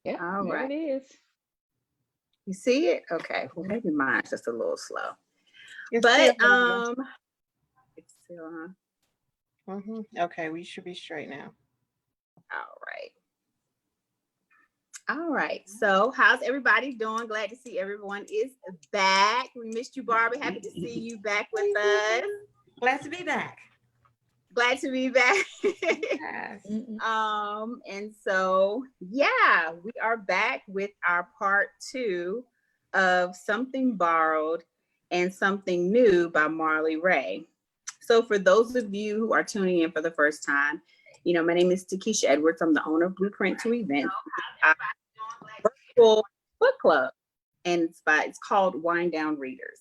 Yeah, All there right. it is. You see it? Okay. Well, maybe mine's just a little slow. It's But still it's still on. Okay, we should be straight now. All right. All right. So how's everybody doing? Glad to see everyone is back. We missed you, Barbara. Happy to see you back with us. Glad to be back. Glad to be back. Yes. And so yeah, we are back with our part 2 of Something Borrowed and Something New by Marlee Ray. So for those of you who are tuning in for the first time, you know, my name is Takesha Edwards. I'm the owner of Blueprint2 Events, our virtual book club, and it's called Wind Down Readers.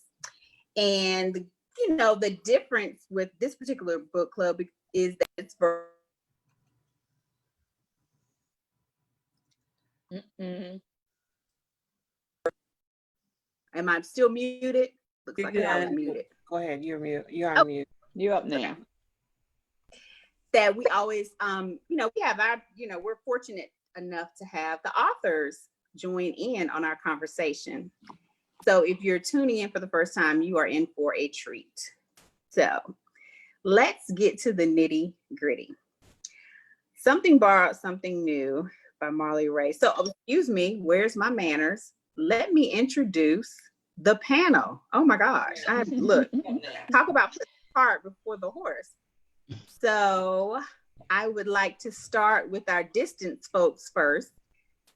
And you know, the difference with this particular book club is that it's for Am I still muted? Looks like I was muted. Go ahead, you're mute. You're on mute. You're up now. Okay. That we always, you know, we have our, you know, we're fortunate enough to have the authors join in on our conversation. So if you're tuning in for the first time, you are in for a treat. So let's get to the nitty gritty. Something Borrowed, Something New by Marlee Ray. So excuse me, where's my manners? Let me introduce the panel. Oh my gosh, look, talk about putting the cart before the horse. So I would like to start with our distance folks first.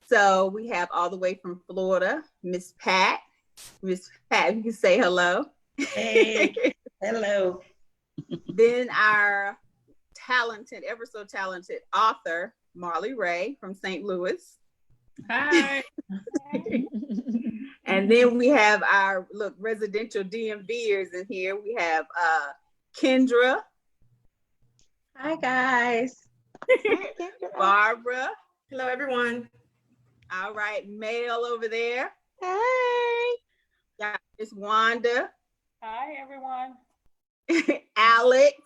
So we have all the way from Florida, Miss Pat. Miss Pat, you can say hello. Hey, hello. Then our talented, ever so talented author, Marlee Ray from St. Louis. Hi. And then we have our residential DMVers in here. We have Kendra. Hi, guys. Barbara. Hello, everyone. All right, Mel over there. Hey. Got Miss Wanda. Hi, everyone. Alex.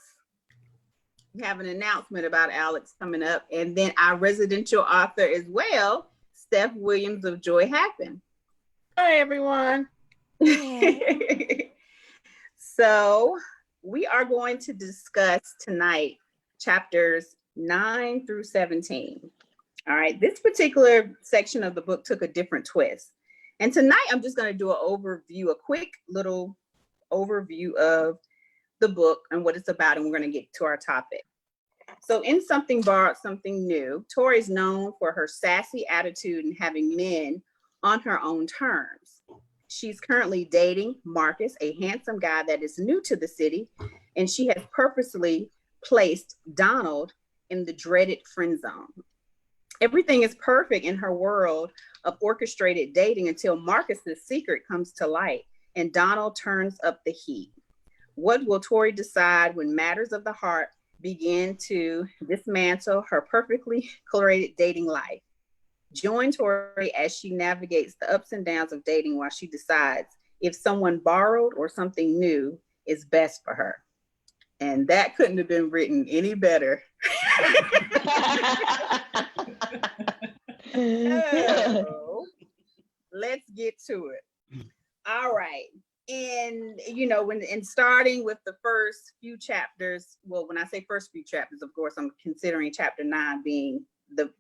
We have an announcement about Alex coming up. And then our residential author as well, Steph Williams of Joy Happen. Hi, everyone. So we are going to discuss tonight chapters 9 through 17. All right, this particular section of the book took a different twist. And tonight I'm just going to do an overview, a quick little overview of the book and what it's about, and we're going to get to our topic. So in Something Borrowed, Something New, Tori is known for her sassy attitude and having men on her own terms. She's currently dating Marcus, a handsome guy that is new to the city, and she has purposely placed Donald in the dreaded friend zone. Everything is perfect in her world of orchestrated dating until Marcus's secret comes to light and Donald turns up the heat. What will Tori decide when matters of the heart begin to dismantle her perfectly curated dating life? Join Tori as she navigates the ups and downs of dating while she decides if someone borrowed or something new is best for her. And that couldn't have been written any better. So, let's get to it. All right. And you know, in starting with the first few chapters, well, when I say first few chapters, of course, I'm considering chapter 9 being the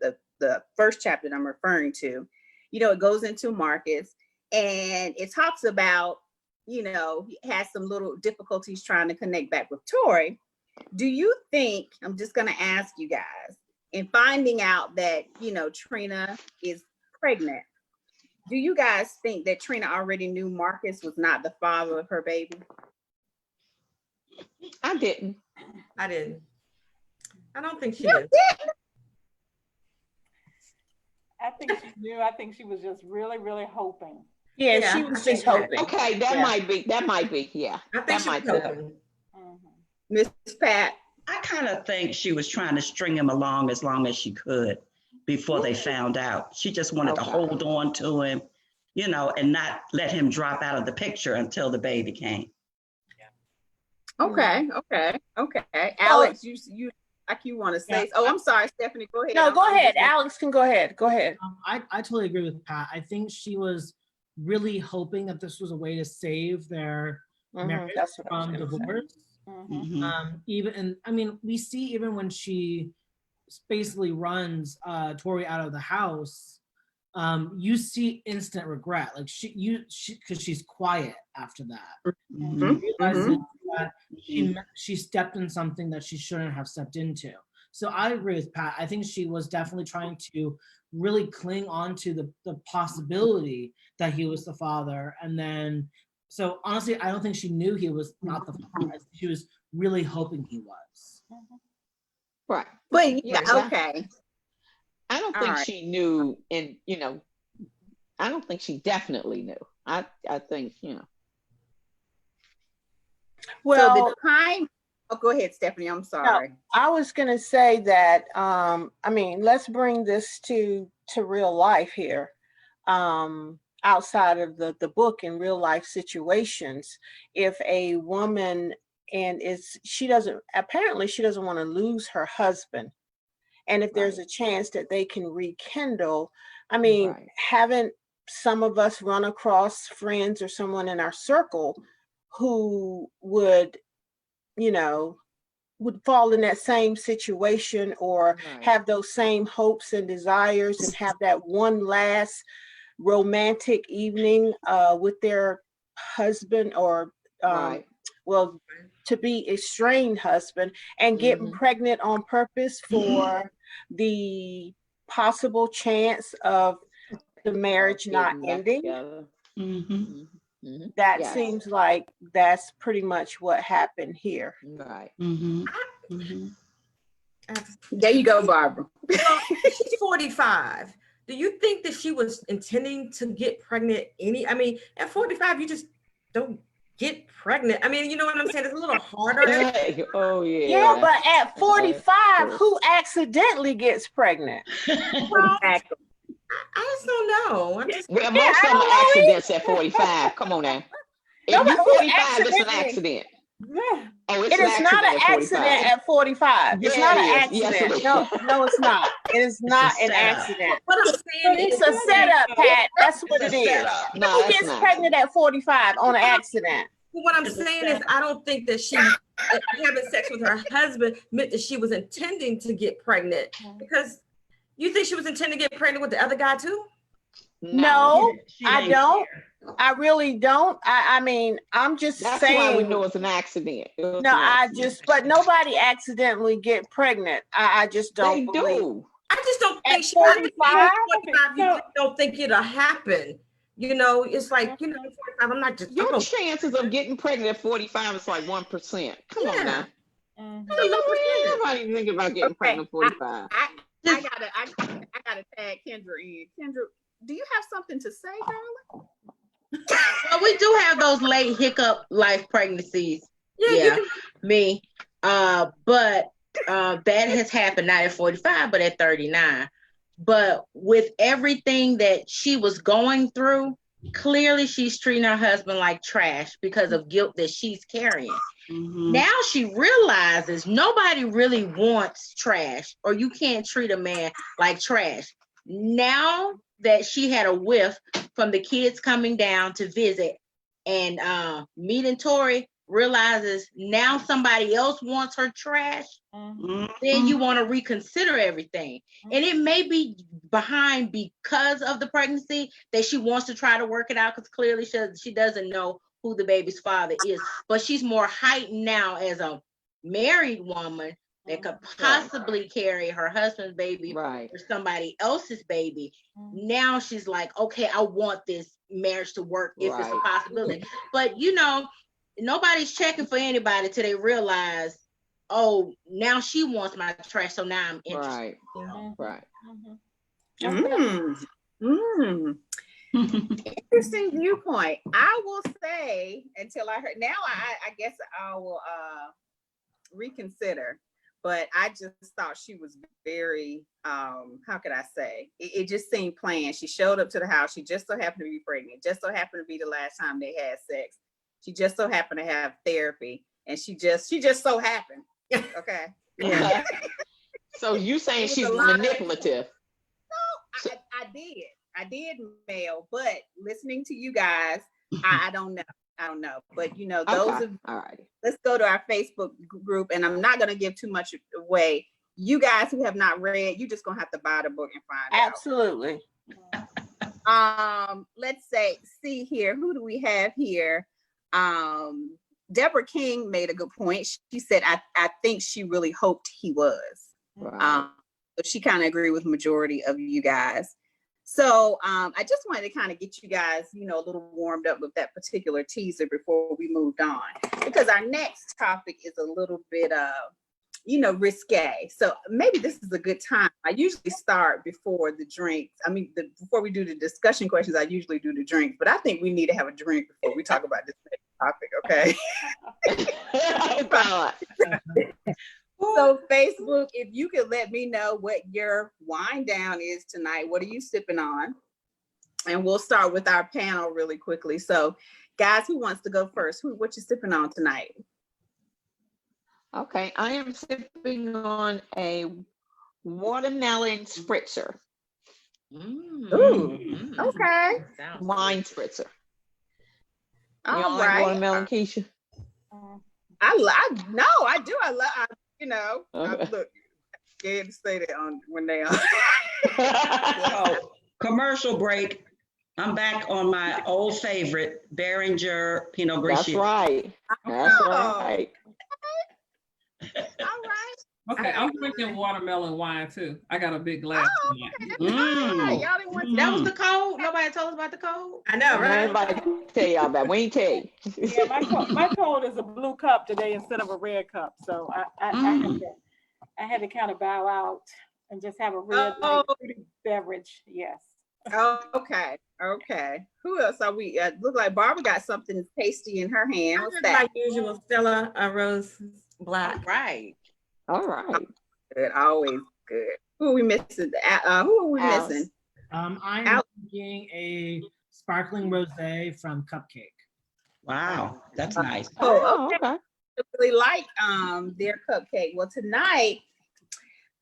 first chapter that I'm referring to. You know, it goes into Marcus and it talks about, you know, he has some little difficulties trying to connect back with Tori. Do you think, I'm just going to ask you guys, in finding out that, you know, Trina is pregnant, do you guys think that Trina already knew Marcus was not the father of her baby? I didn't. I didn't. I don't think she You did. didn't? I think she knew. I think she was just really, really hoping. Yeah, Yeah, she I was think just that. hoping. Okay, that Yeah. might be. Yeah. I think That she was might be. hoping. Miss Pat? I kind of think she was trying to string him along as long as she could before they found out. She just wanted to Okay. hold on to him, you know, and not let him drop out of the picture until the baby came. Okay. Alex, you like you want to say. Oh, I'm sorry, Stephanie. Go ahead. No, go I'm ahead. just- Alex can go ahead. Go ahead. I totally agree with Pat. I think she was really hoping that this was a way to save their marriage That's what I was from gonna say. divorce. Mhm. Even, and I mean, we see even when she basically runs Tori out of the house, you see instant regret. Like because she's quiet after that. Mhm. She realizes that she stepped in something that she shouldn't have stepped into. So I agree with Pat. I think she was definitely trying to really cling on to the possibility that he was the father. And then, so honestly, I don't think she knew he was not the father. I think she was really hoping he was. Right. But yeah, Right. okay. I don't All think right. she knew, and I don't think she definitely knew. I think, Well, So the time. Oh, go ahead, Stephanie. I'm sorry. I was gonna say that I mean, let's bring this to real life here. Outside of the book, in real life situations, if a woman she doesn't want to lose her husband, and if there's a chance that they can rekindle, I mean, Right. haven't some of us run across friends or someone in our circle who would fall in that same situation, or Right. have those same hopes and desires, and have that one last romantic evening with their husband, or Right. well, to be estranged husband, and get Mhm. pregnant on purpose for the possible chance of the marriage not Getting back ending. together. Mhm. Mhm. That Yes. seems like that's pretty much what happened here. Right. Mhm. Mhm. There you go, Barbara. Well, she's 45. Do you think that she was intending to get pregnant I mean, at 45, you just don't get pregnant. I mean, you know what I'm saying? It's a little harder. Oh yeah. Yeah, but at 45, course. who accidentally gets pregnant? Well, Exactly. I just don't know. I'm just Well, Yeah, most I of them don't are know accidents at 45. Come on now. If Nobody- you're who 45, it's an accidentally- accident. Yeah. Oh, it's It an is not an accident accident at 45. It's Yeah, not it an is. Yes, it accident. is. No, it's not. It is a not an setup. accident. what I'm saying It's is a setup, Pat. That's what It's it a is. setup. No, Who that's gets not. pregnant at 45 on an accident? what I'm It's a saying is setup. I don't think that she having sex with her husband meant that she was intending to get pregnant, because you think she was intending to get pregnant with the other guy too? No, She I didn't don't. care. I really don't. I mean, I'm just That's saying. why we know it's an accident. It was No, an I accident. just, but nobody accidentally get pregnant. I just don't They believe. do. I just don't At think she 45? 45, you just don't think it'll happen. You know, it's like, 45, I'm not just Your chances of getting pregnant at 45 is like 1%. Come on now. Mhm. Nobody thinking about getting pregnant at 45. I gotta tag Kendra in. Kendra, do you have something to say, darling? Well, we do have those late hiccup life pregnancies. Yeah, me. But that has happened not at 45, but at 39. But with everything that she was going through, clearly she's treating her husband like trash because of guilt that she's carrying. Mhm. Now she realizes nobody really wants trash, or you can't treat a man like trash. Now that she had a whiff from the kids coming down to visit and meeting Tori, realizes now somebody else wants her trash, Mhm. then you want to reconsider everything. And it may be behind because of the pregnancy that she wants to try to work it out, because clearly she doesn't know who the baby's father is. But she's more heightened now as a married woman that could possibly carry her husband's baby Right. or somebody else's baby. Now she's like, okay, I want this marriage to work if it's a Right. possibility. But you know, nobody's checking for anybody till they realize, oh, now she wants my trash, so now I'm interested. Right. Right. Interesting viewpoint. I will say, until I heard, now I guess I will reconsider, but I just thought she was very how could I say, it just seemed planned. She showed up to the house, she just so happened to be pregnant, just so happened to be the last time they had sex, she just so happened to have therapy, and she just so happened. Okay. Yeah. So you saying was she's a lot of- manipulative? No, I did, Mel, but listening to you guys, I don't know. I don't know. But you know, those Okay. of All right. let's go to our Facebook group, and I'm not gonna give too much away. You guys who have not read, you're just gonna have to buy the book and find Absolutely. out. Let's see here, who do we have here? Deborah King made a good point. She said, I think she really hoped he was. Right. So she kind of agreed with majority of you guys. So I just wanted to kind of get you guys, you know, a little warmed up with that particular teaser before we moved on, because our next topic is a little bit you know, risque. So maybe this is a good time. I usually start before the drinks. I mean, before we do the discussion questions, I usually do the drinks, but I think we need to have a drink before we talk about this next topic, okay? God. So Facebook, if you could let me know what your wind down is tonight, what are you sipping on? And we'll start with our panel really quickly. So guys, who wants to go first? What you sipping on tonight? Okay, I am sipping on a watermelon spritzer, Ooh, okay. wine spritzer. You All don't like right. watermelon, Keisha? No, I do. You know, Okay. look, scared to say that on when they are. Oh, commercial break. I'm back on my old favorite, Behringer Pinot That's Grigio. right. That's Oh. right. All right. Okay, I'm drinking watermelon wine too. I got a big glass. Oh, tonight. okay. All right. Y'all didn't want That was the code. Nobody told us about the code. I know, right? Everybody tell y'all about. We ain't tell you. Yeah, my cold is a blue cup today instead of a red cup. So I had to kind of bow out and just have a red light fruity beverage. Yes. Okay. Okay. Who else are we? Look like Barbara got something tasty in her hand. What's My that? usual Stella Rose Black. Right. All right. Good. Always good. Who are we missing? Who are we Alice. missing? I'm Out. drinking a sparkling rosé from Cupcake. Wow, that's nice. Oh, okay. okay. I really like their cupcake. Well, tonight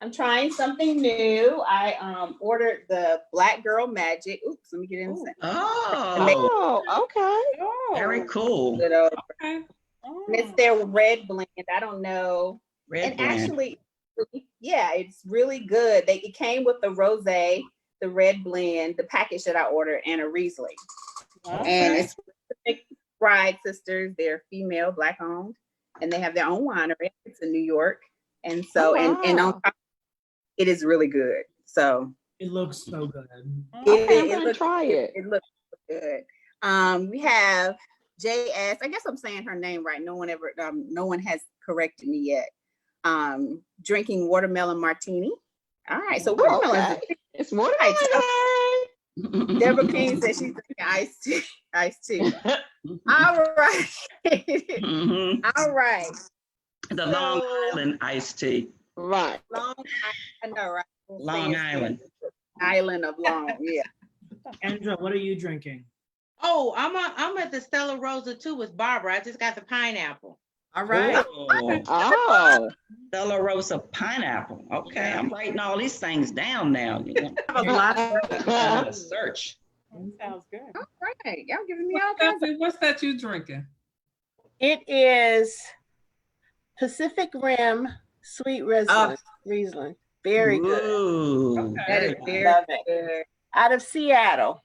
I'm trying something new. I ordered the Black Girl Magic. Oops, let me get in a second. Oh, Oh, okay. very cool. Good old- Okay. And it's their red blend. I don't know. Red And blend. actually, yeah, it's really good. It came with the rosé, the red blend, the package that I ordered, and a Riesling. And it's Bride Sisters. They're female, Black owned, and they have their own winery. It's in New York, and so and on top, it is really good. So It looks so good. Okay, I'm it gonna looks try it. It looks good. We have JS. I guess I'm saying her name right. No one has corrected me yet. Drinking watermelon martini. All right, so watermelon. Okay. It's watermelon. Deborah King says she's drinking iced tea. All right. Mhm. All right. The Long Island iced tea. Right. I know, right? Long Island. Island of Long, yeah. Andra, what are you drinking? Oh, I'm at the Stella Rosa too with Barbara. I just got the pineapple. All right. Oh. Stella Rosa pineapple. Okay, I'm writing all these things down now. You know, I have a lot. I'm gonna search. Sounds good. All right. Y'all giving me all kinds of What's that you drinking? It is Pacific Rim Sweet Riesling. Very good. Ooh, that is very very Love it. good. Out of Seattle.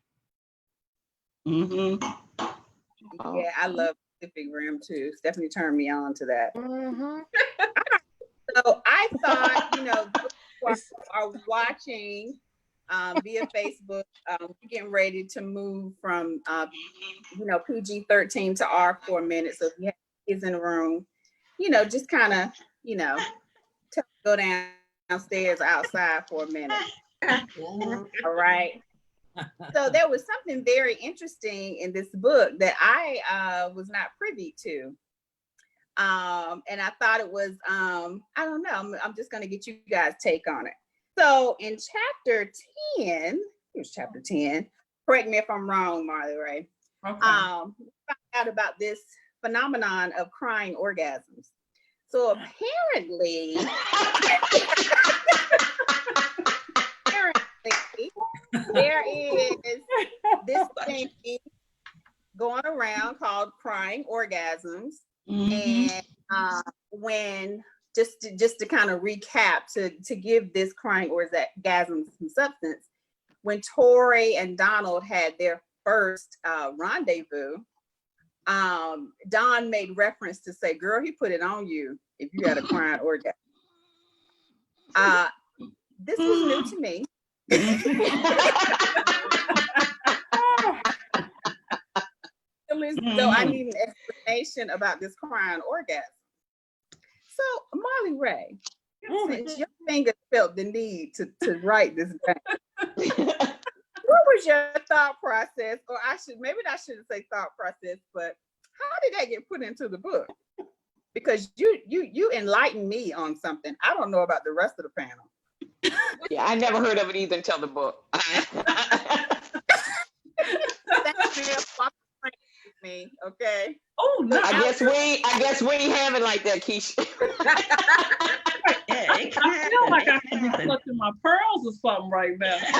Mm-hmm. Yeah, I love Pacific Rim too. Stephanie turned me on to that. Mhm. So I thought, you know, those who are watching via Facebook, we're getting ready to move from, you know, PG-13 to R for a minute. So if you have kids in the room, you know, just kind of, you know, go downstairs or outside for a minute. All right. So there was something very interesting in this book that I was not privy to. And I thought it was, I don't know, I'm just going to get you guys' take on it. So in chapter 10, here's chapter 10, correct me if I'm wrong, Marlee, right? Okay. We found out about this phenomenon of crying orgasms. So apparently, there is this thing going around called crying orgasms. And when just to kind of recap, to give this crying orgasm some substance, when Tori and Donald had their first rendezvous, Don made reference to say, "Girl, he put it on you if you had a crying orgasm." This was new to me. So I need an explanation about this crying orgasm. So Marlee Ray, since your finger felt the need to write this down, what was your thought process? Or maybe I shouldn't say thought process, but how did that get put into the book? Because you enlightened me on something. I don't know about the rest of the panel. Yeah, I never heard of it either until the book. Me, okay. Oh no! I guess we ain't have it like that, Keisha. Yeah, it can I feel like I happen. could be clutching my pearls or something right now. You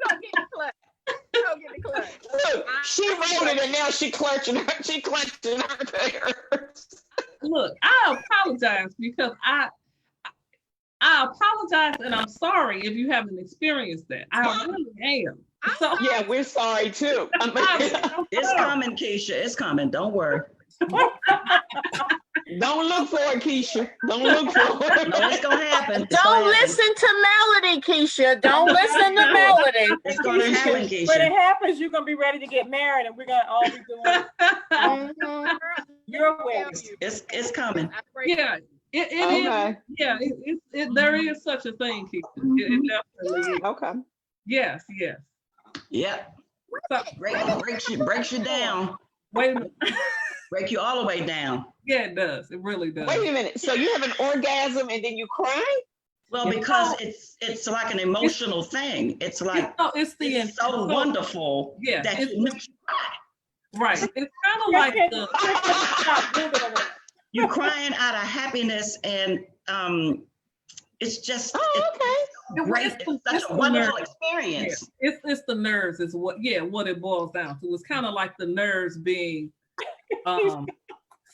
don't get the clutch. You don't get the clutch. Look, she wrote it and now she clutching her pears. Look, I apologize because I apologize and I'm sorry if you haven't experienced that. I really am. So Yeah, we're sorry too. It's coming, Keisha. It's coming. Don't worry. Don't look for it, Keisha. Don't look for it. No, it's gonna happen. It's Don't gonna happen. listen to Melody, Keisha. Don't listen to Melody. It's gonna happen, When it Keisha. happens, you're gonna be ready to get married, and we're gonna all be doing your wedding. It's coming. yeah, it Okay. is. Yeah, there is such a thing, Keisha. It definitely is. Okay. Yes. Yep. So, Breaks you down. wait a minute. Break you all the way down. Yeah, it does. It really does. Wait a minute. So you have an orgasm and then you cry? Well, because it's like an emotional thing. It's like It's so wonderful Yeah, that it's- it makes you cry. right. It's kind of like You're crying out of happiness, and it's just great. It's such a wonderful experience. Yeah. It's the nerves is what it boils down to. It's kind of like the nerves being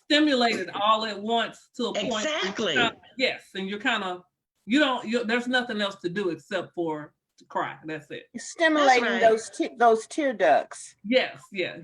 stimulated all at once to a point. Exactly. Yes, and you're kind of there's nothing else to do except for to cry. That's it. Stimulating That's those tear ducts. Yes, yeah.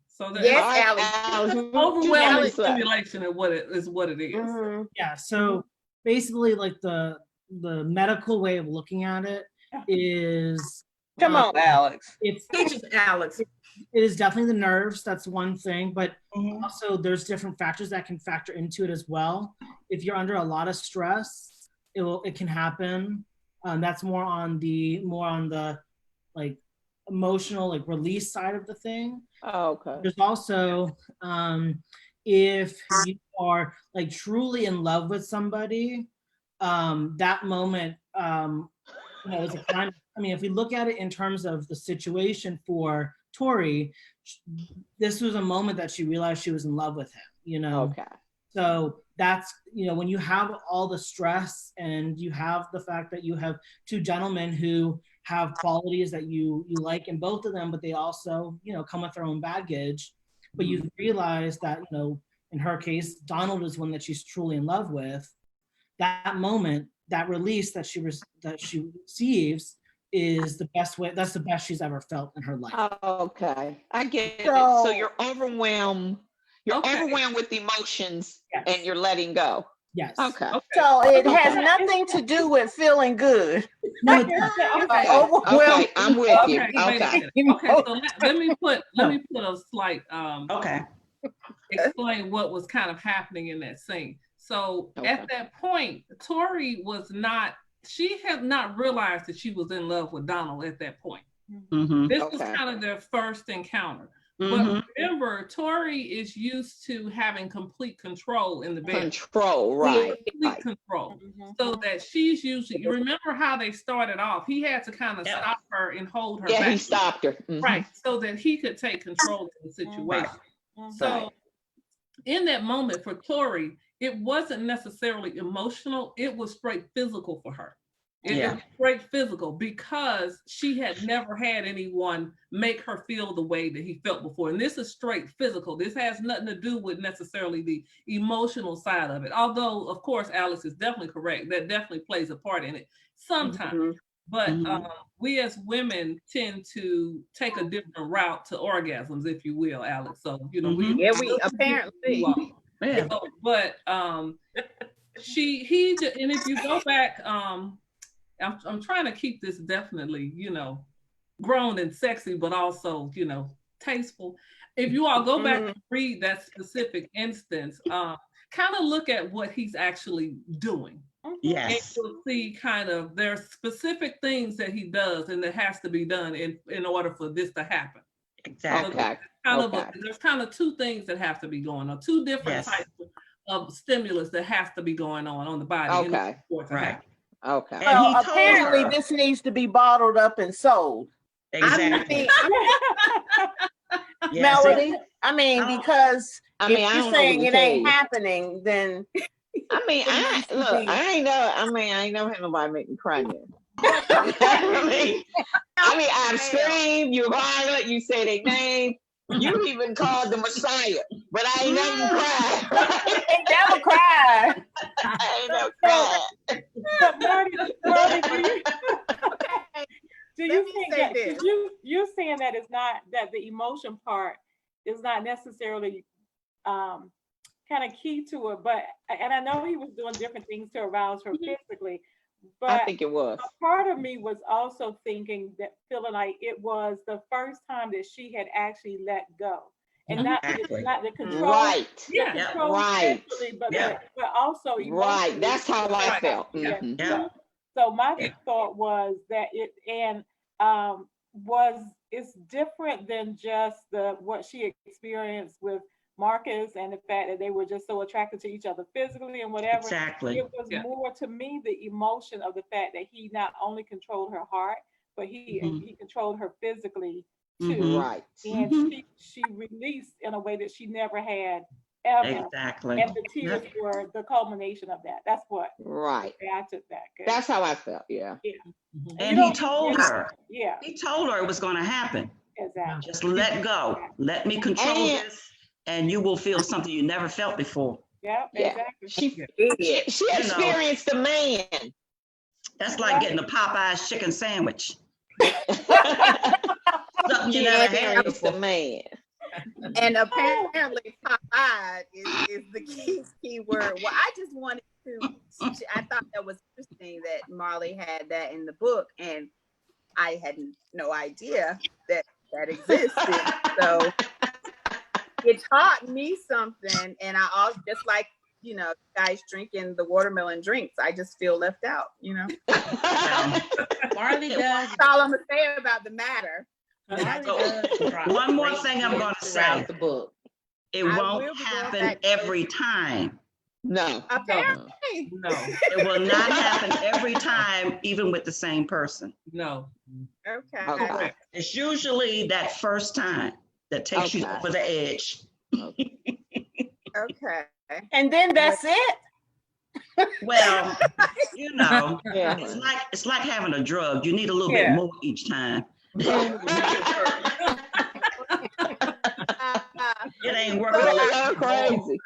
So that Yes, overwhelming stimulation is what it is. Mhm. Yeah, so basically like the medical way of looking at it is Come on, Alex. it's Teach us, Alex. it is definitely the nerves. That's one thing, but Mhm. also there's different factors that can factor into it as well. If you're under a lot of stress, it can happen. That's more on the like emotional like release side of the thing. Oh, okay. There's also if you are like truly in love with somebody, that moment, is a kind of, if we look at it in terms of the situation for Tori, this was a moment that she realized she was in love with him, Okay. So that's, when you have all the stress and you have the fact that you have two gentlemen who have qualities that you like in both of them, but they also, come with their own baggage. But you realize that, in her case, Donald is one that she's truly in love with. That moment, that release that she receives is the best way. That's the best she's ever felt in her life. Okay. I get it. So- So you're overwhelmed. You're overwhelmed with emotions and you're letting go. Yes. Okay. So it has nothing to do with feeling good. No, it doesn't. Overwhelmed. Okay, I'm with you. Okay, wait a Okay. minute. Okay, so let me put a slight Okay. explain what was kind of happening in that scene. So Okay. at that point, Tori she had not realized that she was in love with Donald at that point. Mm-hmm. This was Okay. kind of their first encounter. Mm-hmm. But remember, Tori is used to having complete control in the bed. Control, right. Complete control. So that she's usually, you remember how they started off? He had to kind of Yeah. stop her and hold her Yeah, back. he stopped her. Mhm. Right, so that he could take control of the situation. So in that moment for Tori, it wasn't necessarily emotional, it was straight physical for her. It was straight physical because she had never had anyone make her feel the way that he felt before. And this is straight physical. This has nothing to do with necessarily the emotional side of it. Although, of course, Alex is definitely correct. That definitely plays a part in it sometimes. Mm-hmm. But we as women tend to take a different route to orgasms, if you will, Alex. So, you know, we apparently. Yeah. So, but and if you go back, I'm trying to keep this definitely, you know, grown and sexy, but also, you know, tasteful. If you all go back and read that specific instance, kind of look at what he's actually doing. Yes. And you'll see kind of there's specific things that he does and that has to be done in order for this to happen. Exactly. So there's kind of two things that have to be going on, two different types of stimulus that has to be going on the body. Okay. Right. Okay. Well, apparently this needs to be bottled up and sold. Exactly. Melody, I mean, because if you're saying it ain't happening, then I ain't never had nobody make me cry yet. I've screamed, you violent, you say their name, you even called the Messiah, but I ain't never cried. Ain't never cried. I ain't never cried. Marlee, do you think that you're saying that it's not that the emotion part is not necessarily kind of key to it, but and I know he was doing different things to arouse her physically, but I think it was. A part of me was also feeling like it was the first time that she had actually let go. And not the control, right? Control right. But also emotionally. Right. That's how I felt. So my thought was that it's different than just what she experienced with Marcus and the fact that they were just so attracted to each other physically and whatever. Exactly. It was more to me the emotion of the fact that he not only controlled her heart, but he controlled her physically too. Right. And she released in a way that she never had ever. Exactly. And the tears were the culmination of that. That's what. Right. I took that. That's how I felt. Yeah. And he told her. Yeah. He told her it was going to happen. Exactly. Just let go. Let me control this, and you will feel something you never felt before. Yeah. Exactly. She experienced the man. That's like getting a Popeye's chicken sandwich. Something you never had before. The man. And apparently Popeye is the key word. Well, I just wanted I thought that was interesting that Marlee had that in the book, and I had no idea that existed. So it taught me something, and I also, just like, you know, guys drinking the watermelon drinks, I just feel left out, you know. Marlee does. That's all I'm gonna say about the matter. One more thing I'm going to say. The book. It won't happen every time. No. Apparently. No. It will not happen every time, even with the same person. No. Okay. It's usually that first time that takes you over the edge. Okay. And then that's it. Well, you know, it's like having a drug. You need a little bit more each time. It ain't working. Crazy.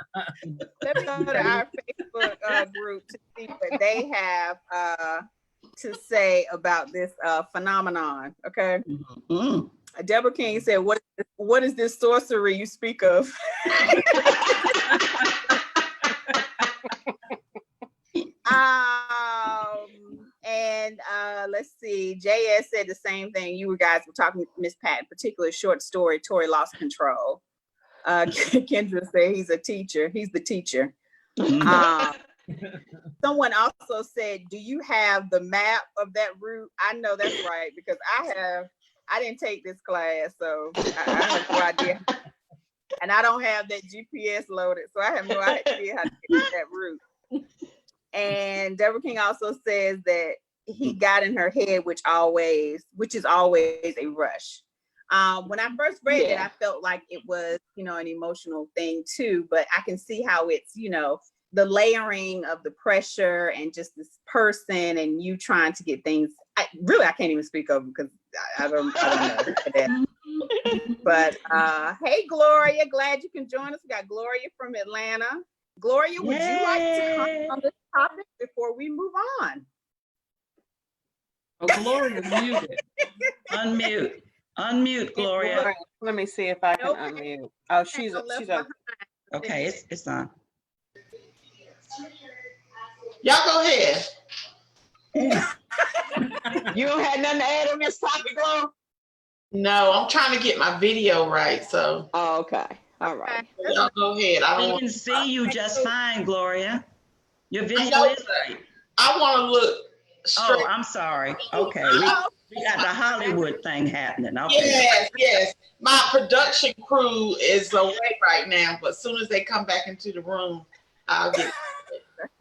Let me go to our Facebook group to see what they have to say about this phenomenon. Okay. Deborah King said, "What is this sorcery you speak of?" And let's see, JS said the same thing. You guys were talking, Miss Pat, in particular, short story, Tori lost control. Kendra said he's a teacher. He's the teacher. Someone also said, do you have the map of that route? I know that's right, because I didn't take this class, so I have no idea. And I don't have that GPS loaded, so I have no idea how to get that route. And Deborah King also says that he got in her head, which is always a rush. When I first read it, Yeah. I felt like it was, an emotional thing too, but I can see how it's, the layering of the pressure and just this person and you trying to get things. I can't even speak of them because I don't know. But hey, Gloria, glad you can join us. We got Gloria from Atlanta. Gloria, would you like to comment on this topic before we move on? Oh, Gloria is muted. Unmute, Gloria. Let me see if I can unmute. Oh, she's on. Okay, it's on. Y'all go ahead. You don't have nothing to add on this topic, Glo? No, I'm trying to get my video right. So. Oh, okay. All right. Y'all go ahead. We can see you just fine, Gloria. Your video is right. I want to look straight. Oh, I'm sorry. Okay. We got the Hollywood thing happening. Okay. Yes. My production crew is away right now, but as soon as they come back into the room, I'll get.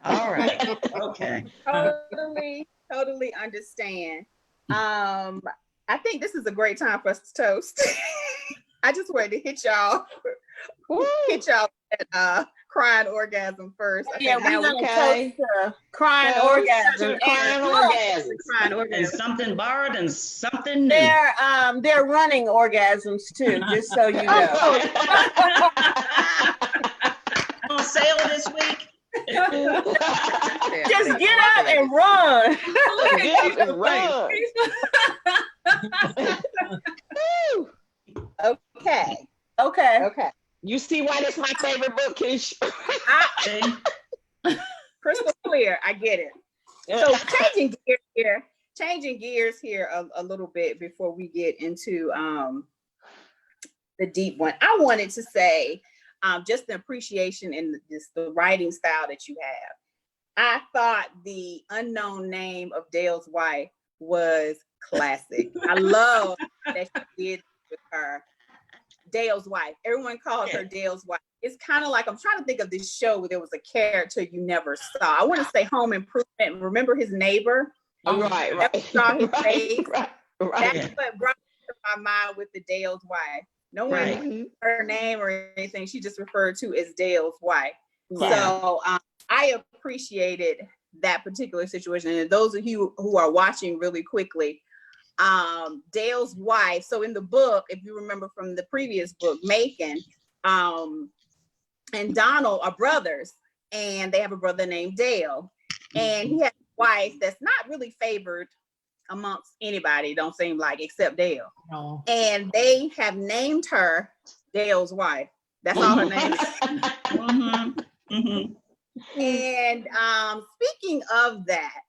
All right. Okay. Totally understand. I think this is a great time for us to toast. I just wanted to hit y'all at crying orgasm first. Yeah, we're gonna toast crying orgasm. Crying orgasm. And something borrowed and something new. They're running orgasms too, just so you know. On sale this week. Just get up and run. Get up and run. Okay. You see why this is my favorite book, Kish? Crystal clear. I get it. So changing gears here a little bit before we get into the deep one. I wanted to say just the appreciation and the writing style that you have. I thought the unknown name of Dale's wife was classic. I love that she did with her. Dale's wife. Everyone called her Dale's wife. It's kind of like, I'm trying to think of this show where there was a character you never saw. I want to say Home Improvement. Remember his neighbor? Right. Never saw his face. Right. That's what brought to my mind with the Dale's wife. No one knew her name or anything. She just referred to as Dale's wife. Yeah. So I appreciated that particular situation. And those of you who are watching really quickly, Dale's wife. So in the book, if you remember from the previous book, Macon and Donald are brothers, and they have a brother named Dale, and he has a wife that's not really favored amongst anybody, don't seem like, except Dale. No. And they have named her Dale's wife. That's all her name is. And speaking of that,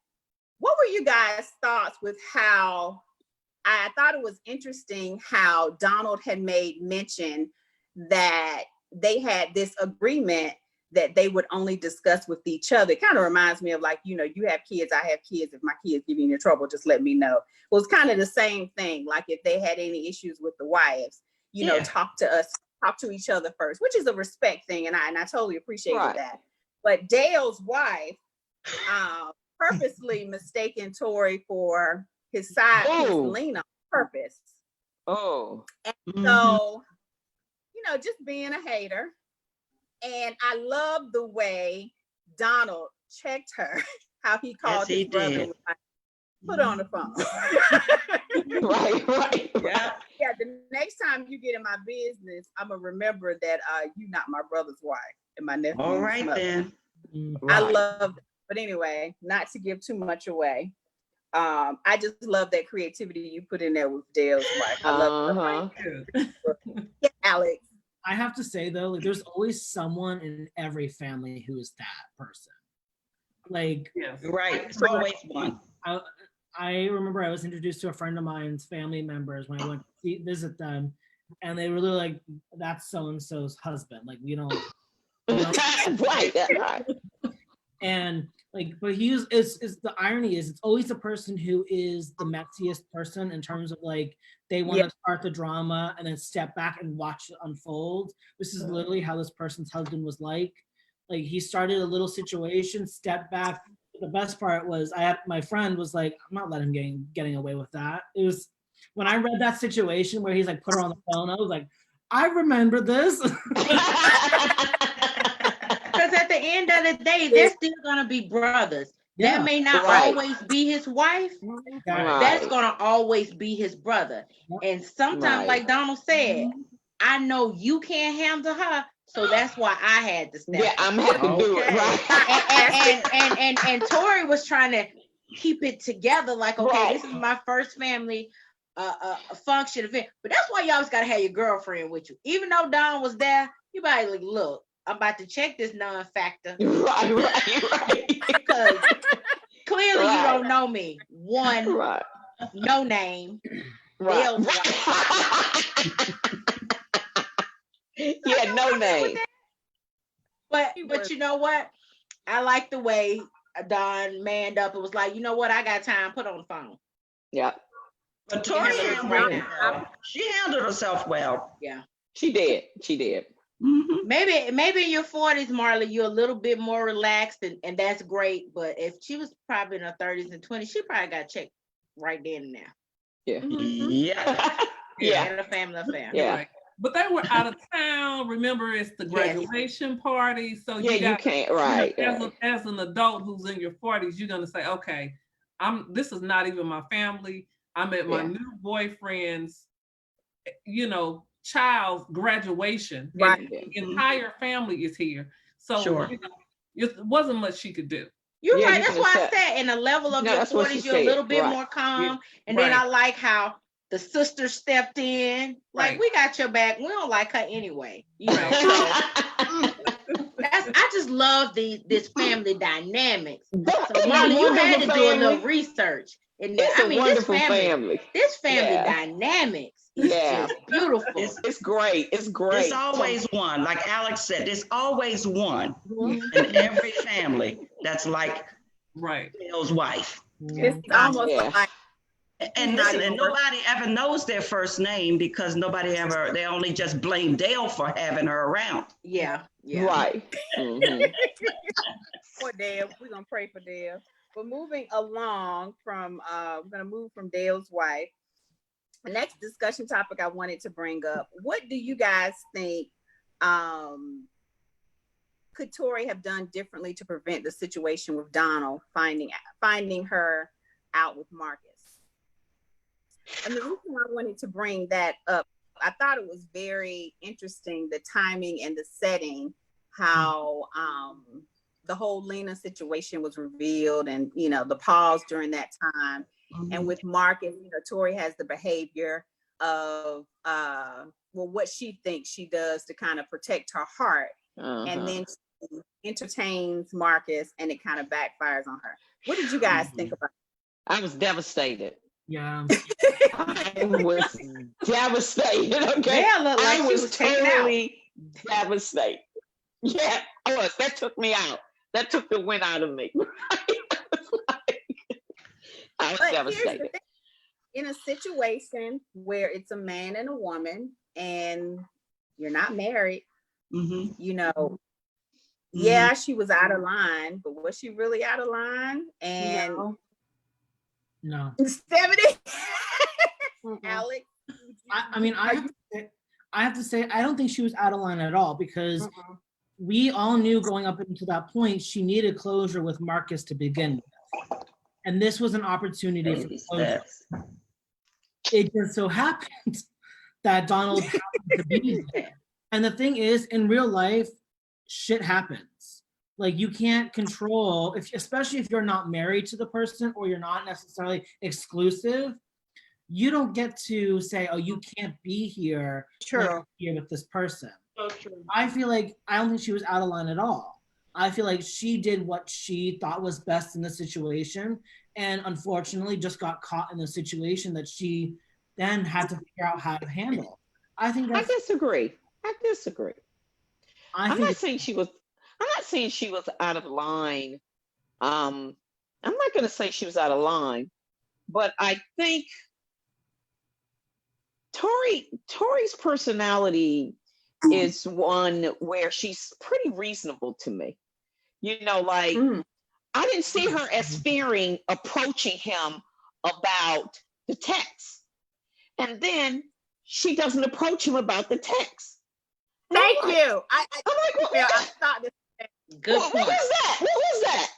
what were you guys' thoughts with how I thought it was interesting how Donald had made mention that they had this agreement that they would only discuss with each other. It kind of reminds me of like, you have kids, I have kids. If my kids give you any trouble, just let me know. It was kind of the same thing. Like if they had any issues with the wives, talk to each other first, which is a respect thing. And I totally appreciated that. But Dale's wife purposely mistaken Tori for his side piece, Lena, on purpose. And so, just being a hater. And I love the way Donald checked her, how he called his brother and was like, put on the phone. Right. Yeah, the next time you get in my business, I'm going to remember that you're not my brother's wife and my nephew's All right, mother. then. I love that. But anyway, not to give too much away. I just love that creativity you put in there with Dale's wife. I love it. Yeah, Alex. I have to say though, like, there's always someone in every family who is that person. Like, right, it's always one. I remember I was introduced to a friend of mine's family members when I went to visit them, and they were really like, "That's so and so's husband." Like, we don't. Right. And like, but is the irony is it's always the person who is the messiest person in terms of like they want to start the drama and then step back and watch it unfold. This is literally how this person's husband was like he started a little situation, stepped back. The best part was my friend was like, I'm not letting him getting away with that. It was when I read that situation where he's like put her on the phone, I was like, I remember this. Because at the end of the day, they're still gonna be brothers. Yeah. That may not always be his wife. That's gonna always be his brother. And sometimes, like Donald said, I know you can't handle her, so that's why I had to step. Yeah, I'm have to do it right. And Tori was trying to keep it together, like, okay, this is my first family function event. But that's why you always gotta have your girlfriend with you. Even though Don was there, you might like, look, I'm about to check this non-factor. Right. Because clearly you don't know me. One, no name. Right. Yeah, no name. But you know what? I like the way Don manned up and was like, you know what? I got time. Put on the phone. Yeah. But Tori she handled herself well. Yeah, she did. She did. Mm-hmm. Maybe in your 40s, Marlee, you're a little bit more relaxed, and that's great. But if she was probably in her 30s and 20s, she probably got checked right then and there. Yeah. Mm-hmm. Yeah. And a family affair. Yeah. Right. But they were out of town. Remember, it's the graduation party. So you can't, right. As an adult who's in your 40s, you're gonna say, okay, this is not even my family. I'm at my new boyfriend's, child's graduation. Right. And the entire family is here. So it wasn't much she could do. You're right. That's why I said in the level of your 40s, you're a little bit more calm. And then I like how the sister stepped in. Like, we got your back. We don't like her anyway. I just love this family dynamics. So Marlee, you had to do a little research. And this family dynamics is just beautiful. It's great. It's great. There's always one. Like Alex said, there's always one in every family that's like Bill's wife. It's almost like. And listen, and nobody ever knows their first name because they only just blame Dale for having her around. Yeah. Right. Mm-hmm. Poor Dale. We're gonna pray for Dale. But moving along from we're gonna move from Dale's wife. The next discussion topic I wanted to bring up. What do you guys think could Tori have done differently to prevent the situation with Donald finding her out with Marcus? And the reason I wanted to bring that up, I thought it was very interesting, the timing and the setting, how the whole Lena situation was revealed and, the pause during that time. Mm-hmm. And with Marcus, Tori has the behavior of, what she thinks she does to kind of protect her heart. And then she entertains Marcus and it kind of backfires on her. What did you guys think about it? I was devastated. Yeah. I was devastated. Okay. Yeah, looked like I was totally devastated. Yeah, I was. That took me out. That took the wind out of me. I was devastated. In a situation where it's a man and a woman and you're not married, yeah, she was out of line, but was she really out of line? And no. 70. Alex, I have to say, I don't think she was out of line at all because we all knew going up into that point, she needed closure with Marcus to begin with. And this was an opportunity for closure. It just so happened that Donald happened to be there. And the thing is, in real life, shit happens. Like, you can't control, especially if you're not married to the person or you're not necessarily exclusive, you don't get to say, oh, you can't be here, here with this person. So true. I feel like, I don't think she was out of line at all. I feel like she did what she thought was best in the situation, and unfortunately just got caught in the situation that she then had to figure out how to handle. I disagree. I'm not saying she was out of line. I'm not going to say she was out of line, but I think Tori's personality is one where she's pretty reasonable to me. I didn't see her as fearing approaching him about the text. And then she doesn't approach him about the text. Thank I'm like, you. I'm like, what, I thought this. Good what point. was that? What was that?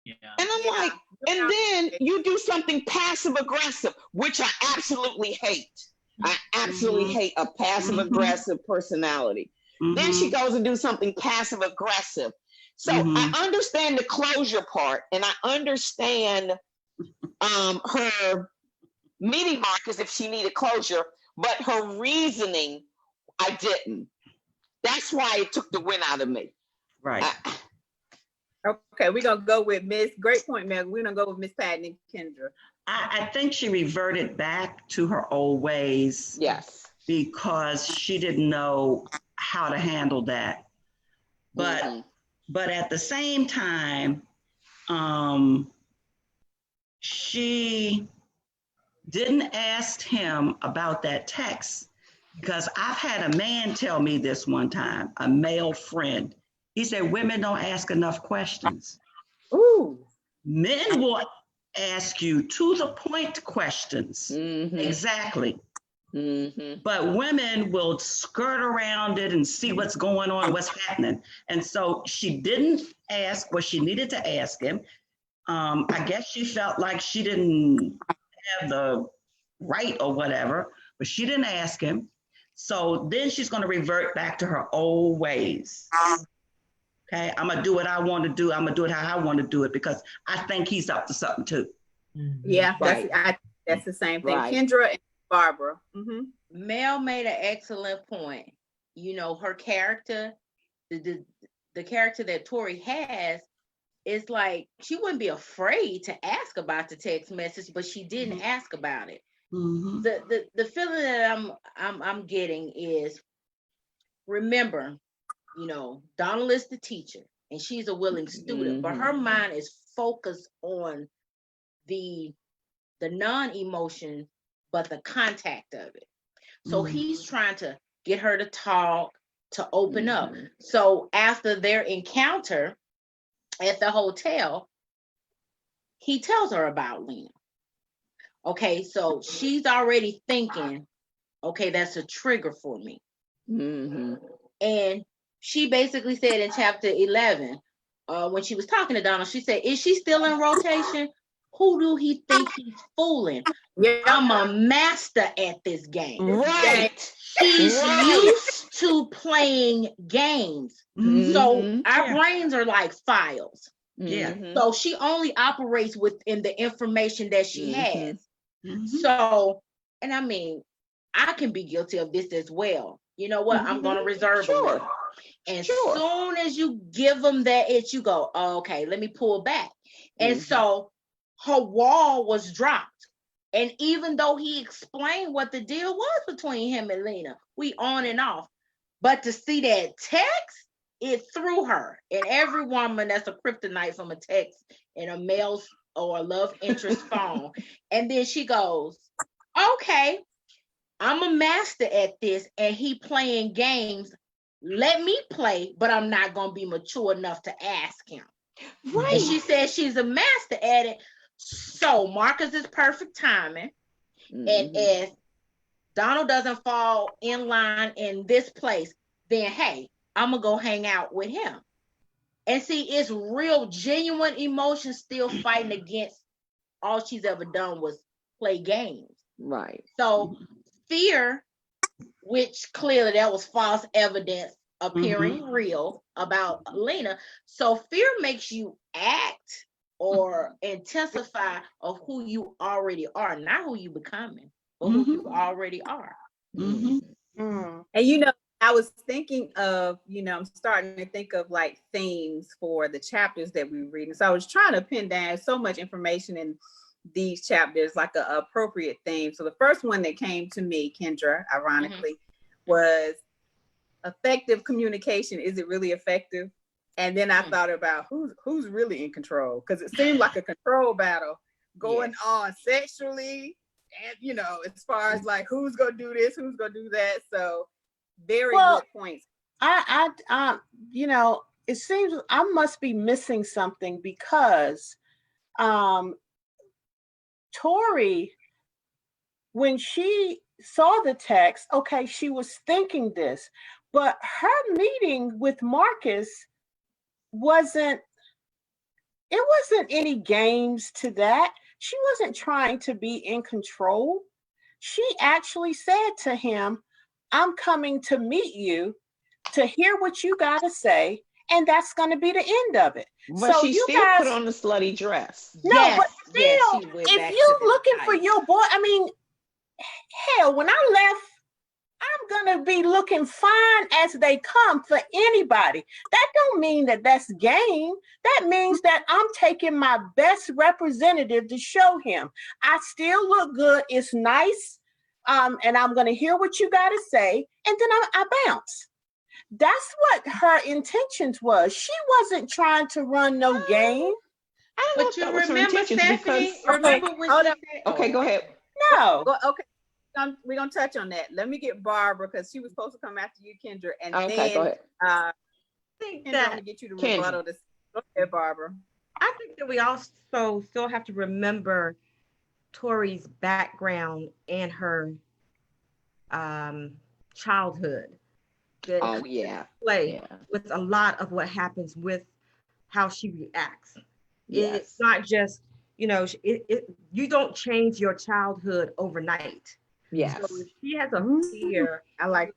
Yeah. And I'm like, and then you do something passive aggressive, which I absolutely hate. I absolutely hate a passive aggressive personality. Then she goes and do something passive aggressive. So I understand the closure part, and I understand her meeting markers if she needed closure, but her reasoning, I didn't. That's why it took the win out of me. Right. Okay, we're gonna go with Miss. Great point, Meg. We're gonna go with Miss Patton and Kendra. I think she reverted back to her old ways. Yes. Because she didn't know how to handle that. But at the same time, she didn't ask him about that text, because I've had a man tell me this one time, a male friend. He said, women don't ask enough questions. Ooh. Men will ask you to the point questions. Exactly. But women will skirt around it and see what's going on, what's happening. And so she didn't ask what she needed to ask him. I guess she felt like she didn't have the right or whatever, but she didn't ask him. So then she's going to revert back to her old ways. Okay, I'm going to do what I want to do. I'm going to do it how I want to do it, because I think he's up to something too. Yeah, Right. that's the same thing. Right. Kendra and Barbara. Mel made an excellent point. You know, her character, the character that Tori has, is like she wouldn't be afraid to ask about the text message, but she didn't ask about it. The feeling that I'm getting is, remember, you know, Donald is the teacher and she's a willing student, but her mind is focused on the non-emotion, but the contact of it. So he's trying to get her to talk, to open up. So after their encounter at the hotel, he tells her about Lena. Okay, so she's already thinking, okay, that's a trigger for me. And she basically said in chapter 11, when she was talking to Donald, she said, is she still in rotation? Who do he think he's fooling? Yeah. I'm a master at this game. Right. He's used to playing games. So our brains are like files. So she only operates within the information that she has. So, and I mean, I can be guilty of this as well. You know what? I'm going to reserve a little. And soon as you give them that itch, you go, oh, okay, let me pull back. And so her wall was dropped. And even though he explained what the deal was between him and Lena, we on and off. But to see that text, it threw her. And every woman that's a kryptonite from a text in a male's or a love interest phone. And then she goes, okay, I'm a master at this and he playing games. Let me play, but I'm not going to be mature enough to ask him. Right. And she says she's a master at it. So Marcus is perfect timing. And if Donald doesn't fall in line in this place, then hey, I'm going to go hang out with him. And see, it's real, genuine emotion still fighting against all she's ever done was play games. Right. So fear, which clearly that was false evidence appearing real about Lena. So fear makes you act or intensify of who you already are, not who you becoming, but who you already are. And you know, I was thinking of, you know, I'm starting to think of like themes for the chapters that we read. And so I was trying to pin down so much information in these chapters, like an appropriate theme. So the first one that came to me, Kendra, ironically, was effective communication. Is it really effective? And then I thought about who's really in control, because it seemed like a control battle going on sexually, and you know, as far as like who's gonna do this, who's gonna do that. So very good points. I you know, it seems I must be missing something, because Tori when she saw the text, okay, she was thinking this, but her meeting with Marcus wasn't any games to that. She wasn't trying to be in control. She actually said to him, I'm coming to meet you to hear what you got to say, and that's going to be the end of it. But so she you still guys put on the slutty dress. no, Yes, but yes, still, she went if back you're to the looking for tights. your boy, I mean, hell, when I left, I'm gonna be looking fine as they come for anybody. That don't mean that that's game. That means that I'm taking my best representative to show him I still look good. It's nice, and I'm gonna hear what you got to say, and then I bounce. That's what her intentions was. She wasn't trying to run no game. I don't know But if you that was her remember, intentions Stephanie? because Remember when hold she up. said, okay, go ahead. No. Okay, we're gonna touch on that. Let me get Barbara because she was supposed to come after you, Kendra, and Okay, go then ahead. I think Kendra, I'm that gonna get you to Kendra. rebuttal this. Go ahead, Barbara. I think that we also still have to remember Tori's background and her childhood. That Oh yeah. play Yeah. with a lot of what happens with how she reacts. Yes. It's not just, you don't change your childhood overnight. Yes. So if she has a fear, I like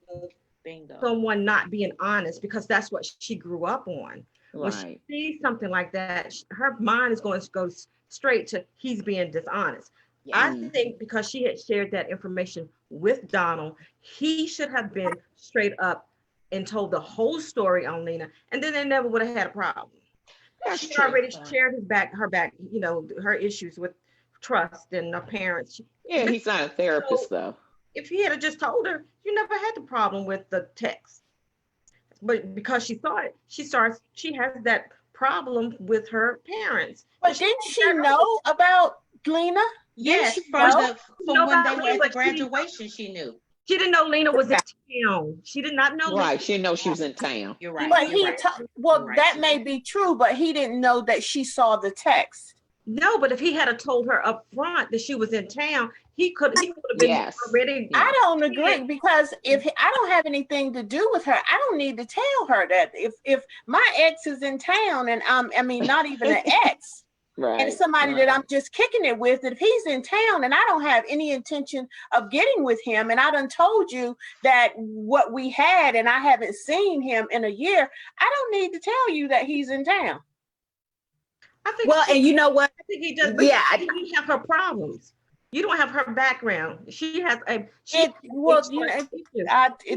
bingo. someone not being honest because that's what she grew up on. When she Right. sees something like that, her mind is going to go straight to he's being dishonest. Yeah. I think because she had shared that information with Donald, he should have been straight up and told the whole story on Lena, and then they never would have had a problem. That's She true. already shared her issues with trust and her parents. Yeah, he's not a therapist though. If he had just told her, you never had the problem with the text. But because she saw it, she has that problem with her parents. But didn't she know about Lena? Yes, Didn't she from know? when they were at the But graduation, she knew. She didn't know Lena was in town. She did not know. Right. She didn't know she was in town. You're right. But You're right. well, Right, that she may did. be true, but he didn't know that she saw the text. No, but if he had told her up front that she was in town, he would have been Yes. already. I don't agree because if I don't have anything to do with her, I don't need to tell her that. If my ex is in town and I mean not even an ex, Right. and somebody that I'm just kicking it with, if he's in town and I don't have any intention of getting with him, and I done told you that what we had and I haven't seen him in a year, I don't need to tell you that he's in town. I think. Well, and you know what? I think he does. Yeah, You have her problems. You don't have her background. She has a. It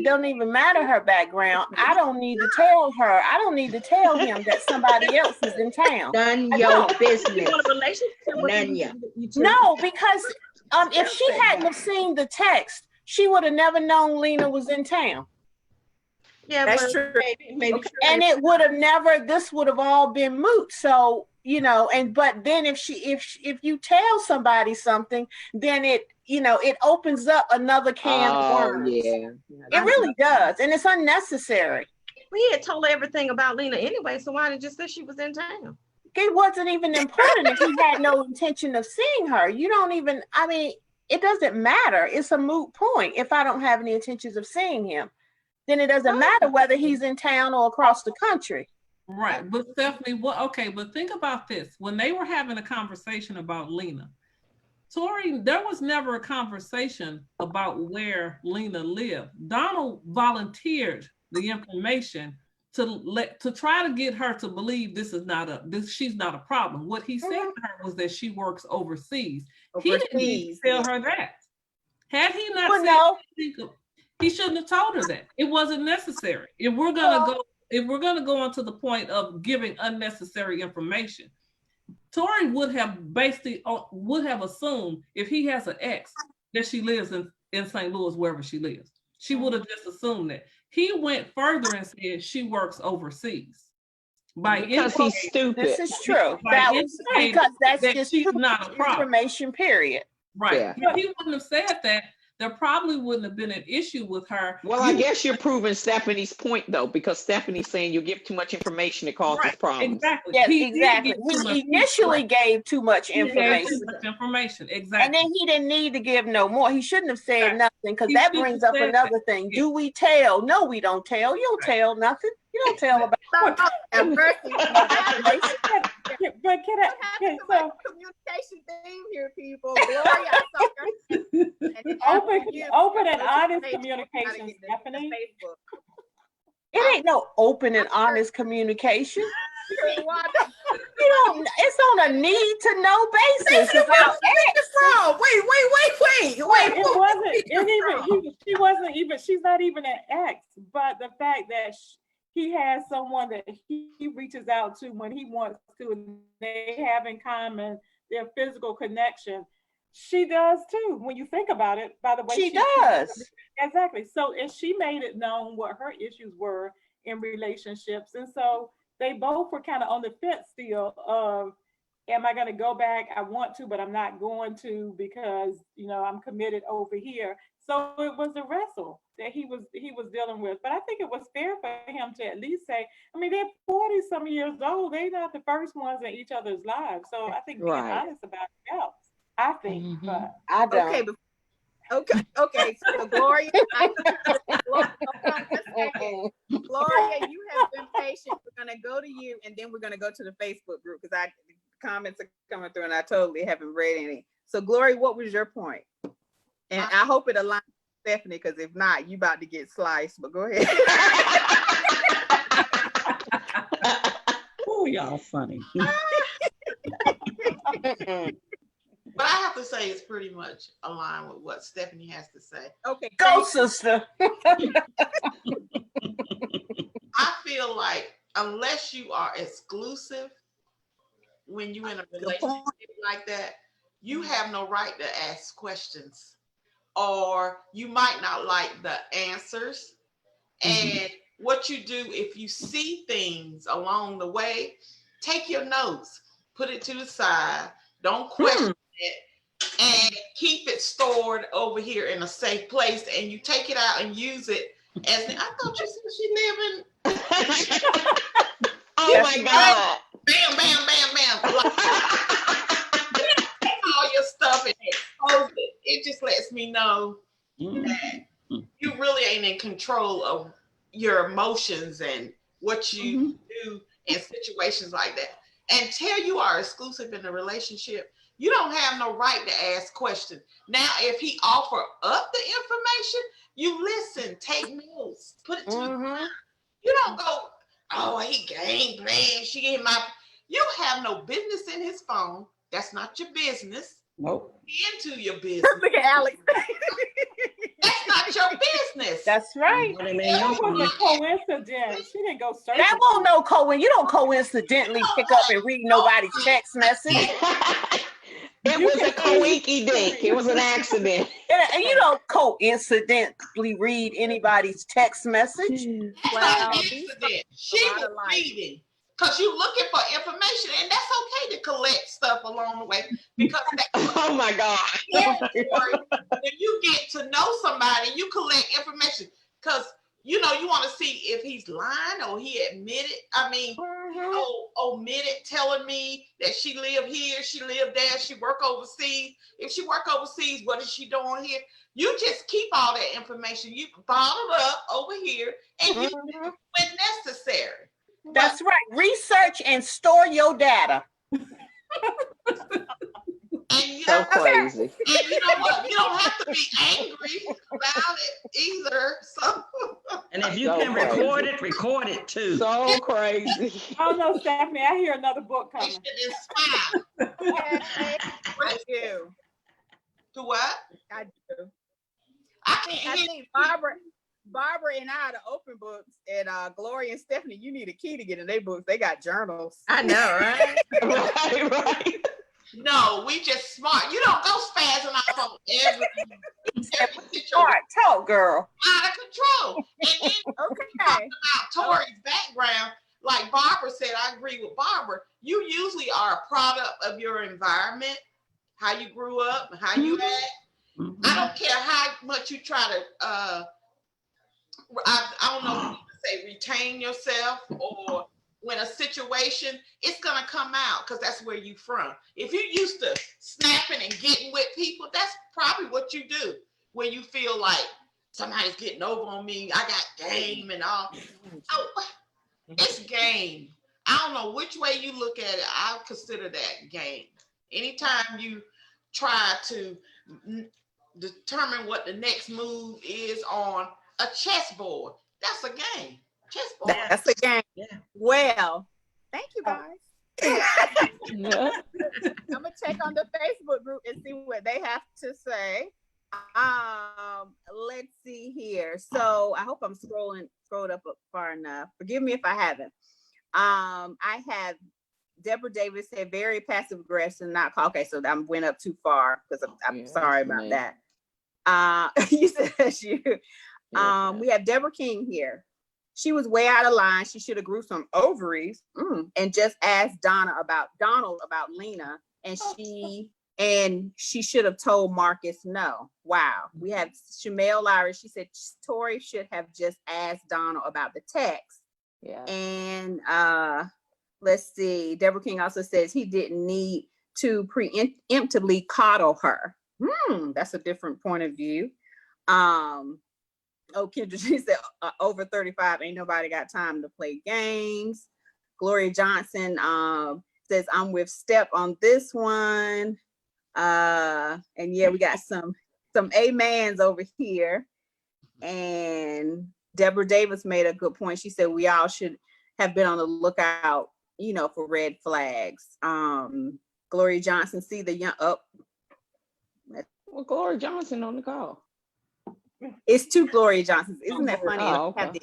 don't even matter her background. I don't need to tell her. I don't need to tell him that somebody else is in town. None your business. You want a relationship with None him, ya. you two. No, because if she hadn't have seen the text, she would have never known Lena was in town. Yeah, That's but true. maybe Okay. And it would have never, this would have all been moot. So, but then if you tell somebody something, then it opens up another can of worms. Yeah. It really does. And it's unnecessary. we had told her everything about Lena anyway, so why did you say she was in town? It wasn't even important if he had no intention of seeing her. It doesn't matter. It's a moot point. If I don't have any intentions of seeing him, then it doesn't matter whether he's in town or across the country. Right. But Stephanie, but think about this. When they were having a conversation about Lena, Tori, there was never a conversation about where Lena lived. Donald volunteered the information to try to get her to believe she's not a problem. What he said to her was that she works overseas. He didn't need to tell her that. Had he not said anything, he shouldn't have told her that. It wasn't necessary. If we're gonna go on to the point of giving unnecessary information, Tori would have assumed if he has an ex that she lives in St. Louis, wherever she lives. She would have just assumed that. He went further and said she works overseas. Because he's stupid. This is true. Because that's just she's not a problem. information, period. Right. Yeah. If he wouldn't have said that, there probably wouldn't have been an issue with her. Well, I guess you're proving Stephanie's point though, because Stephanie's saying you give too much information, it causes Right, problems. exactly. Yes, He did exactly. give too much He initially gave too much He gave information. too much information, And exactly. then he didn't need to give no more. He shouldn't have said Right. nothing, because He that shouldn't brings have up said another that. thing. Yeah. Do we tell? No, we don't tell. You don't tell nothing. You don't tell about At first, you know, information. But can I? It's So a communication theme here, people. Gloria, I saw her. And open and Let's honest say- communication, gotta get the Stephanie. Facebook. It ain't no open and honest communication. Why You don't. It's on a need to know basis. About wrong. Wait. It wasn't. It even. She wasn't even. She's not even an ex. But the fact that he has someone that he reaches out to when he wants to, and they have in common their physical connection. She does too. When you think about it, by the way, she does. Exactly. So, and she made it known what her issues were in relationships, and so they both were kind of on the fence still of, am I going to go back? I want to, but I'm not going to, because, you know, I'm committed over here. So it was a wrestle that he was dealing with. But I think it was fair for him to at least say, I mean, they're 40 some years old. They're not the first ones in each other's lives. So I think being honest about it helps. I think, but I don't. Okay, so Gloria, Gloria, you have been patient. We're gonna go to you, and then we're gonna go to the Facebook group, because the comments are coming through, and I totally haven't read any. So, Gloria, what was your point? And I hope it aligns with Stephanie, because if not, you about to get sliced. But go ahead. Oh, y'all funny. But I have to say it's pretty much aligned with what Stephanie has to say. Okay, Go, sister. I feel like unless you are exclusive, when you're in a relationship like that, you have no right to ask questions, or you might not like the answers. And what you do, if you see things along the way, take your notes, put it to the side, don't question it, and keep it stored over here in a safe place, and you take it out and use it as I thought you said she live in. Oh my God. Bam, bam, bam, bam. Like, all your stuff in it. It just lets me know that you really ain't in control of your emotions and what you do in situations like that. Until you are exclusive in a relationship, you don't have no right to ask questions. Now, if he offer up the information, you listen, take notes, put it to the You don't go, oh, he game playing. She gave my. You have no business in his phone. That's not your business. Nope. Get into your business. Look at Alex. That's not your business. That's right. that was a coincidence. She didn't go searching. That won't no you don't coincidentally pick up and read nobody's text message. It was a coinky dink. It was an accident. And you don't coincidentally read anybody's text message. That's not an accident. She was reading because you're looking for information, and that's okay to collect stuff along the way, because oh my God. When you get to know somebody, you collect information because you know you want to see if he's lying or he admitted. I mean, omitted telling me that she lived here, she lived there, she work overseas. If she work overseas, what is she doing here? You just keep all that information. You bottle up over here and use it when necessary. That's right. Research and store your data. And you So crazy. And you know what? You don't have to be angry about it either. So. And if you So can crazy. record it too. So crazy. Oh no, Stephanie, I hear another book coming. I do. Do what? I do. I think Barbara and I are the open books, and Gloria and Stephanie, you need a key to get in their books. They got journals. I know, right? right. No, we just smart. You don't go spazzing off on every Smart talk, girl. Out of control. And then talk about Tori's background. Like Barbara said, I agree with Barbara. You usually are a product of your environment, how you grew up, how you act. I don't care how much much you try to, I don't know if you say retain yourself, or when a situation, it's gonna come out because that's where you from. If you're used to snapping and getting with people, that's probably what you do when you feel like somebody's getting over on me. I got game and all. Oh, it's game. I don't know which way you look at it. I consider that game. Anytime you try to determine what the next move is on a chessboard, that's a game. Chessboard. That's a game. Yeah. Well, thank you guys. Yeah. I'm gonna check on the Facebook group and see what they have to say. Let's see here. So I hope I'm scrolled up far enough. Forgive me if I haven't. I have Deborah Davis said very passive aggressive, not okay. So I went up too far because I'm sorry about that. You said you. We have Deborah King here. She was way out of line. She should have grew some ovaries and just asked Donald about Lena, and she should have told Marcus no. Wow. We have Shamel Lyra. She said Tori should have just asked Donald about the text. Yeah. And let's see. Deborah King also says he didn't need to preemptively coddle her. That's a different point of view. Kendra, she said over 35, ain't nobody got time to play games. Gloria Johnson says I'm with Step on this one. And yeah, we got some amens over here. And Deborah Davis made a good point. She said we all should have been on the lookout, for red flags. Gloria Johnson, see the young Well, Gloria Johnson on the call. It's two Gloria Johnsons. Isn't that funny? Oh, okay. Have the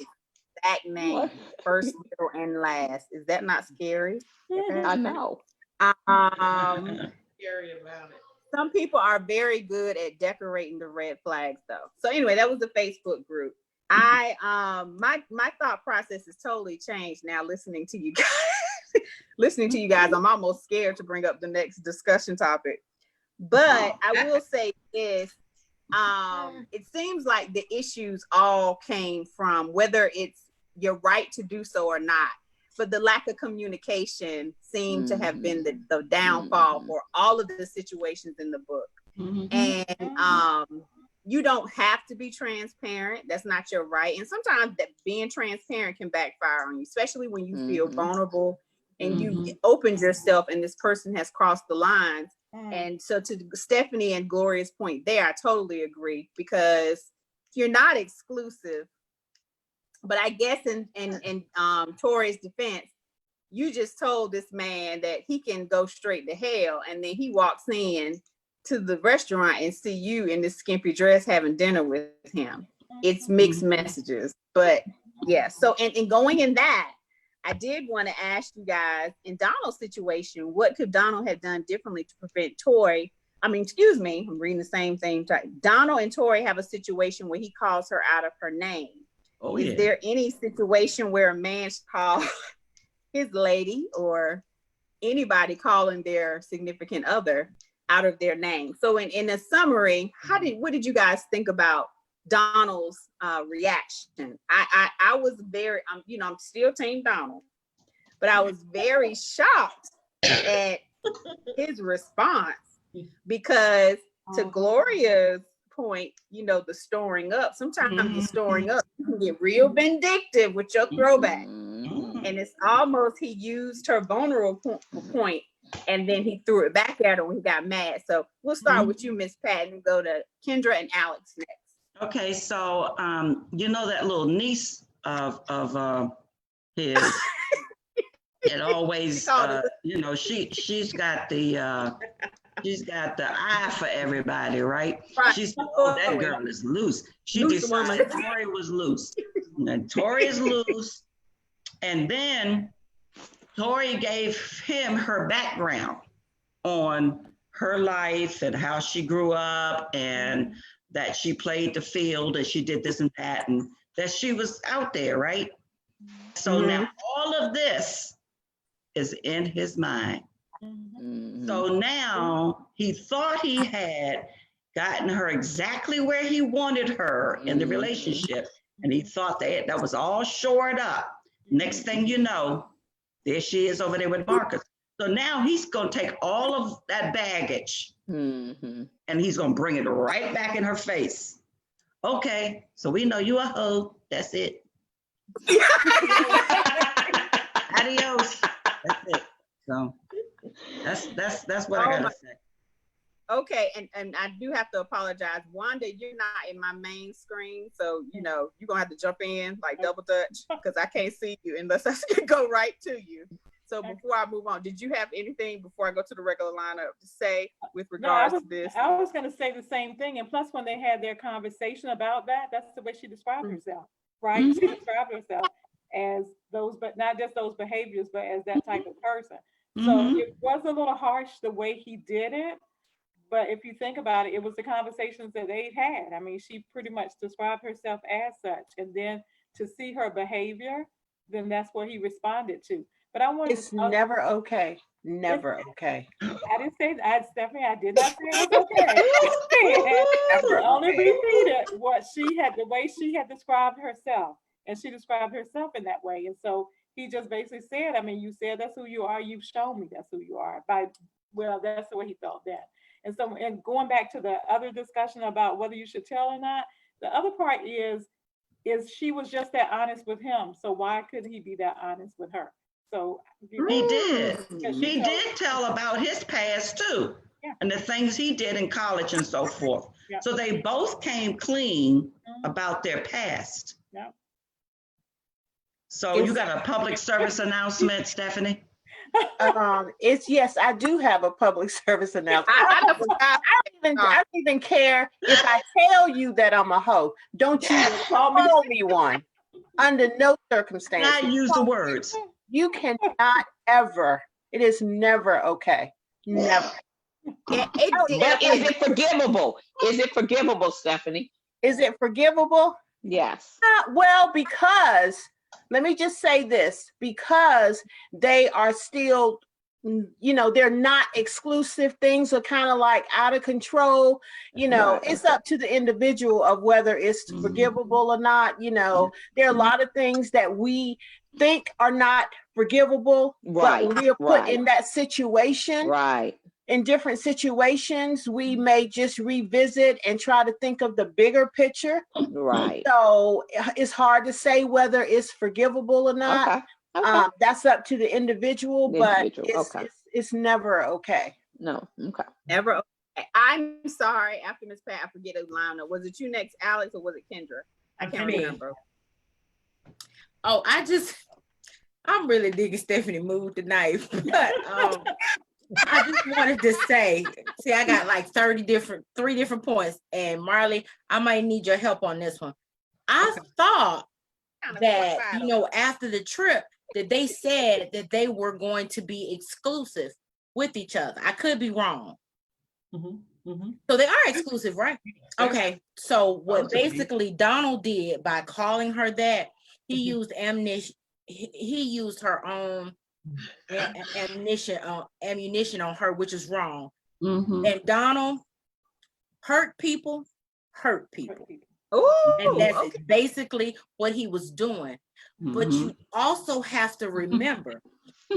exact name, What? first, middle, and last. Is that not scary? I know. Scary about it. Some people are very good at decorating the red flags, though. So anyway, that was the Facebook group. My thought process has totally changed now. Listening to you guys, I'm almost scared to bring up the next discussion topic. But I will say this. It seems like the issues all came from whether it's your right to do so or not, but the lack of communication seemed to have been the downfall for all of the situations in the book. And you don't have to be transparent. That's not your right. And sometimes that being transparent can backfire on you, especially when you feel vulnerable and you opened yourself and this person has crossed the lines. And so to Stephanie and Gloria's point there, I totally agree, because you're not exclusive. But I guess in Tori's defense, you just told this man that he can go straight to hell, and then he walks in to the restaurant and see you in this skimpy dress having dinner with him. It's mixed messages. But yeah, so and going in that, I did want to ask you guys, in Donald's situation, what could Donald have done differently to prevent Tori? I'm reading the same thing. Donald and Tori have a situation where he calls her out of her name. Is there any situation where a man should call his lady or anybody calling their significant other out of their name? So in a summary, what did you guys think about Donald's reaction? I was very, I'm still Team Donald, but I was very shocked at his response, because to Gloria's point, the storing up, sometimes the storing up, you can get real vindictive with your throwback. And it's almost, he used her vulnerable point and then he threw it back at her when he got mad. So we'll start with you, Miss Pat, and go to Kendra and Alex next. Okay, so that little niece of his, it always she's got the eye for everybody, right? She's that girl is loose. She decided Tori was loose. And Tori is loose, and then Tori gave him her background on her life and how she grew up, and that she played the field, and she did this and that, and that she was out there, right? So now all of this is in his mind. So now he thought he had gotten her exactly where he wanted her in the relationship, and he thought that was all shored up. Next thing you know, there she is over there with Marcus. So now he's going to take all of that baggage and he's going to bring it right back in her face. Okay, so we know you a hoe. That's it. Adios. That's it. So that's what I gotta say. Okay, and I do have to apologize. Wanda, you're not in my main screen, so you know you're gonna have to jump in like double dutch because I can't see you unless I go right to you. So before I move on, did you have anything before I go to the regular lineup to say with regards to this? I was gonna say the same thing, and plus when they had their conversation about that, that's the way she described herself, right? She described herself as those, but not just those behaviors, but as that type of person. So it was a little harsh the way he did it. But if you think about it, it was the conversations that they had. I mean, she pretty much described herself as such. And then to see her behavior, then that's what he responded to. But I want It's never okay. Never okay. I didn't say that, Stephanie. I did not say it was okay. I only repeated what she had, the way she had described herself. And she described herself in that way. And so he just basically said, I mean, you said that's who you are. You've shown me that's who you are. Well, that's the way he felt then. And so, and going back to the other discussion about whether you should tell or not, the other part is she was just that honest with him. So why couldn't he be that honest with her? So he did. He did tell about his past too, and the things he did in college and so forth. So they both came clean about their past. So you got a public service announcement, Stephanie? It's yes, I do have a public service announcement. I don't even care if I tell you that I'm a hoe. Don't you call me one. Under no circumstances. Not use the words. You cannot ever. It is never okay. Never. But is it forgivable? Is it forgivable, Stephanie? Is it forgivable? Yes. Well, because let me just say this, because they are still, you know, they're not exclusive. Things are kind of like out of control. You know, it's up to the individual of whether it's forgivable or not. You know, there are a lot of things that we think are not forgivable, but when we are put in that situation, in different situations, we may just revisit and try to think of the bigger picture. So it's hard to say whether it's forgivable or not. That's up to the individual, but it's never okay. No. Okay. Never okay. I'm sorry. After Miss Pat, I forget the lineup. Was it you next, Alex, or was it Kendra? I can't remember. Oh, I'm really digging Stephanie move tonight, but I just wanted to say, see, I got like 3 different points, and Marlee, I might need your help on this one. I thought that, you know, after the trip, that they said that they were going to be exclusive with each other. I could be wrong. So they are exclusive, right? Okay. So what basically Donald did by calling her that, he used ammunition. He used her own ammunition on her, which is wrong. And Donald hurt people. And that's basically what he was doing. But you also have to remember,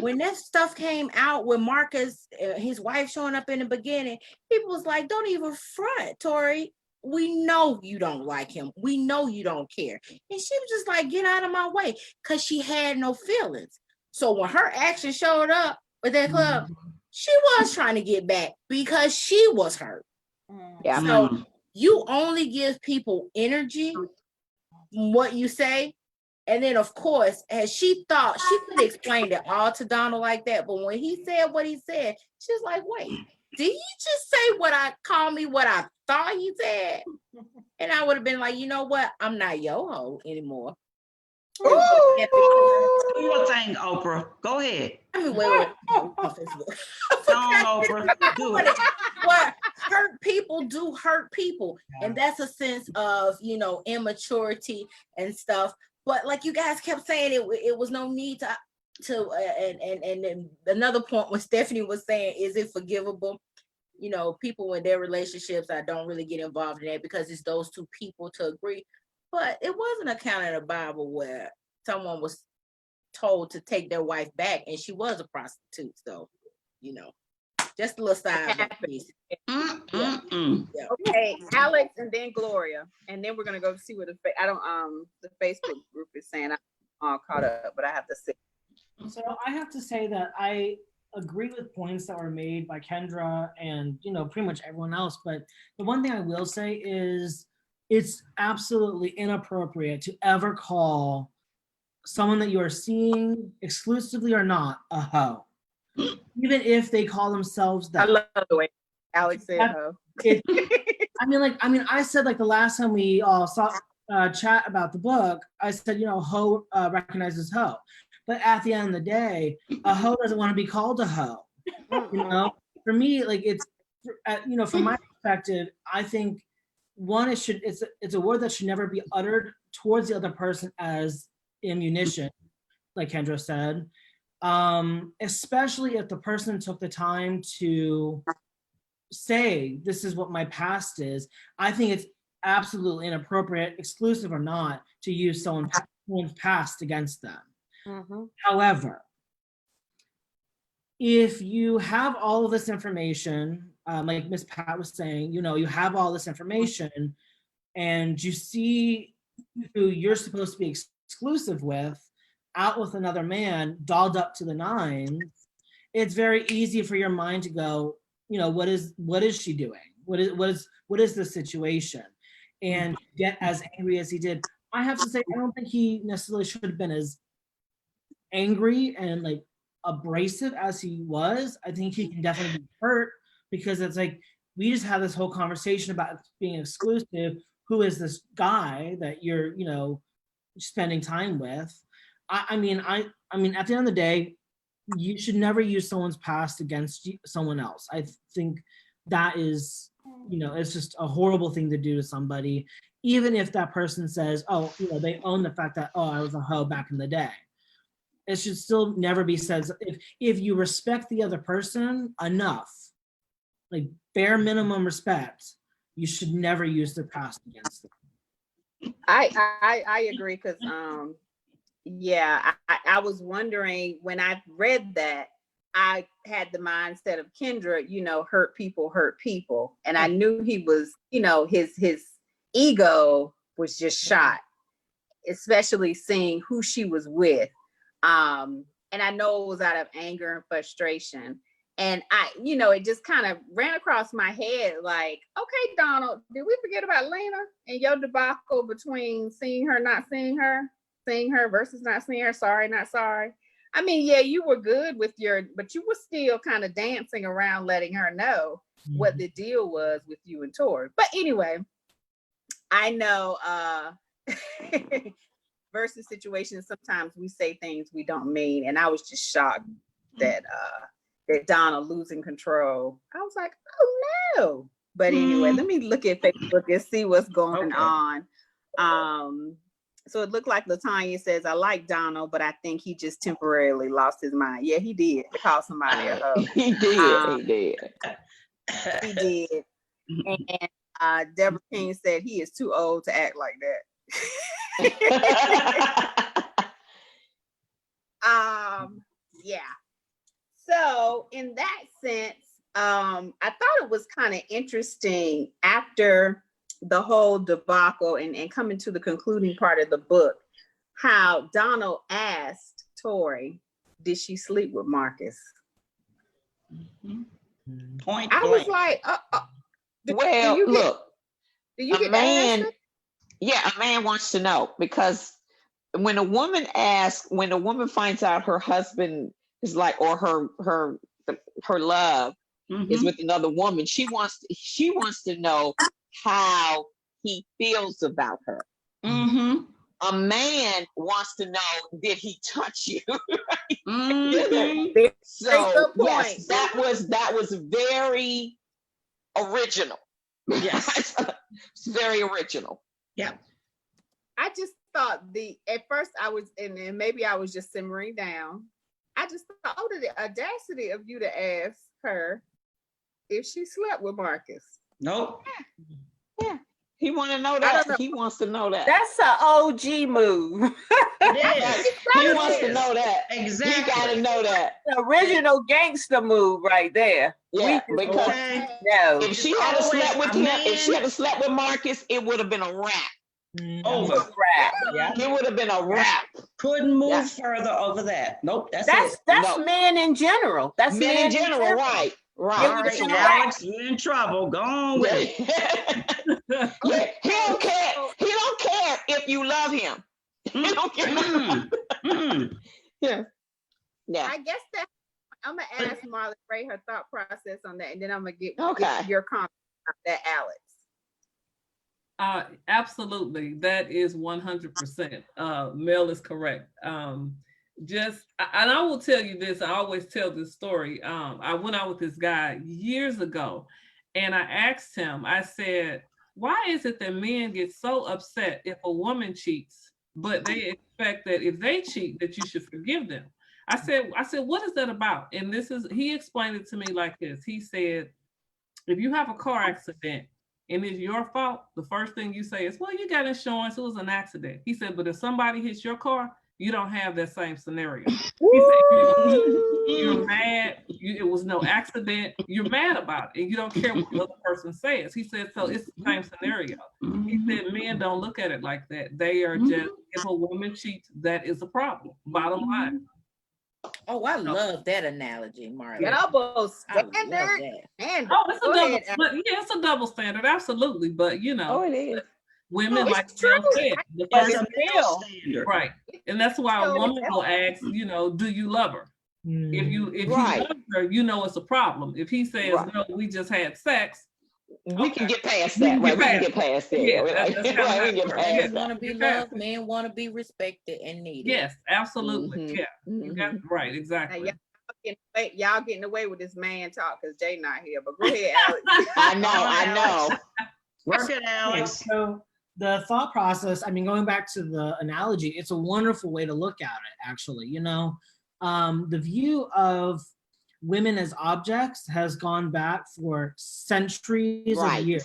when that stuff came out with Marcus, his wife showing up in the beginning, people was like, don't even front, Tori. We know you don't like him. We know you don't care. And she was just like, get out of my way, because she had no feelings. So when her action showed up at that club, she was trying to get back because she was hurt. So you only give people energy from what you say. And then, of course, as she thought, she could explain it all to Donald like that. But when he said what he said, she was like, wait, did you just say what I thought he said? And I would have been like, you know what? I'm not your hoe anymore. Do your thing, Oprah. Go ahead. I mean, wait. Go on, Oprah. Do it. But hurt people do hurt people. And that's a sense of, you know, immaturity and stuff. But like you guys kept saying, it was no need to and another point when Stephanie was saying, is it forgivable? you know, people in their relationships, I don't really get involved in that because it's those two people to agree. But it wasn't a account in the Bible where someone was told to take their wife back and she was a prostitute. So, you know, just a little side piece. Yeah. Yeah. Okay, Alex, and then Gloria, and then we're gonna go see what the Facebook group is saying. I'm all caught up, but I have to see. So I have to say that I agree with points that were made by Kendra and, you know, pretty much everyone else. But the one thing I will say is it's absolutely inappropriate to ever call someone that you are seeing exclusively or not a hoe, even if they call themselves that. I love the way Alex said hoe. I said, like, the last time we all saw chat about the book, I said, you know, hoe recognizes hoe. But at the end of the day, a hoe doesn't want to be called a hoe. You know, for me, like, it's, you know, from my perspective, I think one, it's a word that should never be uttered towards the other person as ammunition, like Kendra said, especially if the person took the time to say, this is what my past is. I think it's absolutely inappropriate, exclusive or not, to use someone's past against them. Mm-hmm. However, if you have all of this information, like Miss Pat was saying, you know, you have all this information and you see who you're supposed to be exclusive with out with another man, dolled up to the nines, it's very easy for your mind to go, you know, what is she doing? What is the situation? And get as angry as he did. I have to say, I don't think he necessarily should have been as angry and like abrasive as he was. I think he can definitely be hurt because it's like, we just had this whole conversation about being exclusive. Who is this guy that you're, you know, spending time with? I mean, at the end of the day, you should never use someone's past against someone else. I think that is, you know, it's just a horrible thing to do to somebody, even if that person says, oh, you know, they own the fact that, oh, I was a hoe back in the day. It should still never be said. If you respect the other person enough, like bare minimum respect, you should never use their past against them. I agree because yeah, I was wondering when I read that, I had the mindset of Kendra, you know, hurt people. And I knew he was, you know, his ego was just shot, especially seeing who she was with. And I know it was out of anger and frustration. And I, you know, it just kind of ran across my head like, okay, Donald, did we forget about Lena and your debacle between seeing her, not seeing her? Seeing her versus not seeing her, sorry, not sorry. I mean, yeah, you were good with but you were still kind of dancing around letting her know what the deal was with you and Tori. But anyway, I know versus situations, sometimes we say things we don't mean. And I was just shocked that Donna losing control. I was like, oh no. But anyway, let me look at Facebook and see what's going on. So it looked like LaTanya says, I like Donald, but I think he just temporarily lost his mind. Yeah, he did. To call somebody a hoe. He did. He did. And Deborah King said he is too old to act like that. Yeah. So in that sense, I thought it was kind of interesting after the whole debacle and coming to the concluding part of the book, how Donald asked Tori, did she sleep with Marcus? Point I was like, well, look, a man wants to know, because when a woman finds out her husband is like, or her love is with another woman, she wants to know how he feels about her. Mm-hmm. A man wants to know, did he touch you? Mm-hmm. So yes, that was very original. Yes. It's very original. Yeah. I just thought at first I was, and maybe I was just simmering down. I just thought, oh, the audacity of you to ask her, if she slept with Marcus. Nope. Yeah. He want to know that. He wants to know that. That's an OG move. It is. He wants to know that. Exactly. He got to know that. The original gangster move right there. Yeah, because no. if she had slept with him, if she had slept with Marcus, it would have been a wrap. Over. Wrap. Yeah. It would have been a wrap. Couldn't move further over that. Nope. That's it. That's men in general. That's men in general, right? Right. All right, Alex, you're in trouble. Go on with it. Yeah, he don't care. He don't care if you love him. He don't care. Yeah. Yeah. I guess that I'm gonna ask Marlee Ray her thought process on that, and then I'm gonna get your comment on that, Alex. Absolutely, that is 100%. Mel is correct. And I will tell you this. I always tell this story. I went out with this guy years ago, and I asked him. I said, "Why is it that men get so upset if a woman cheats, but they expect that if they cheat, that you should forgive them?" I said, "What is that about?" And he explained it to me like this. He said, "If you have a car accident and it's your fault, the first thing you say is, 'Well, you got insurance. It was an accident.'" He said, "But if somebody hits your car, you don't have that same scenario." He said, "You're mad. It was no accident. You're mad about it, and you don't care what the other person says." He said, "So it's the same scenario." He said, "Men don't look at it like that. They are just, if a woman cheats, that is a problem. Bottom line." Oh, I love that analogy, Marlee. Double standard. It's a double standard, absolutely. But it is. Women like Mel said, the first standard, right? And that's why a woman will ask, "Do you love her?" If you love her, it's a problem. If he says, "No, we just had sex," we can get past that, right? We can get past that. Yeah, men want to be loved. Men want to be respected and needed. Yes, absolutely. Yeah, you got it right, exactly. Y'all getting away with this man talk because Jay not here. But go ahead, Alex. I know. Work it, Alex. So the thought process, going back to the analogy, it's a wonderful way to look at it, actually. The view of women as objects has gone back for centuries of years.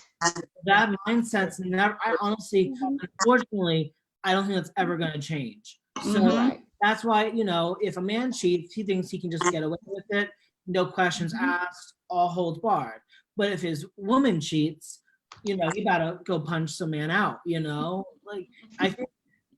That mindset's never, unfortunately, I don't think that's ever going to change. So that's why, if a man cheats, he thinks he can just get away with it, no questions asked, all holds barred. But if his woman cheats, you gotta go punch some man out,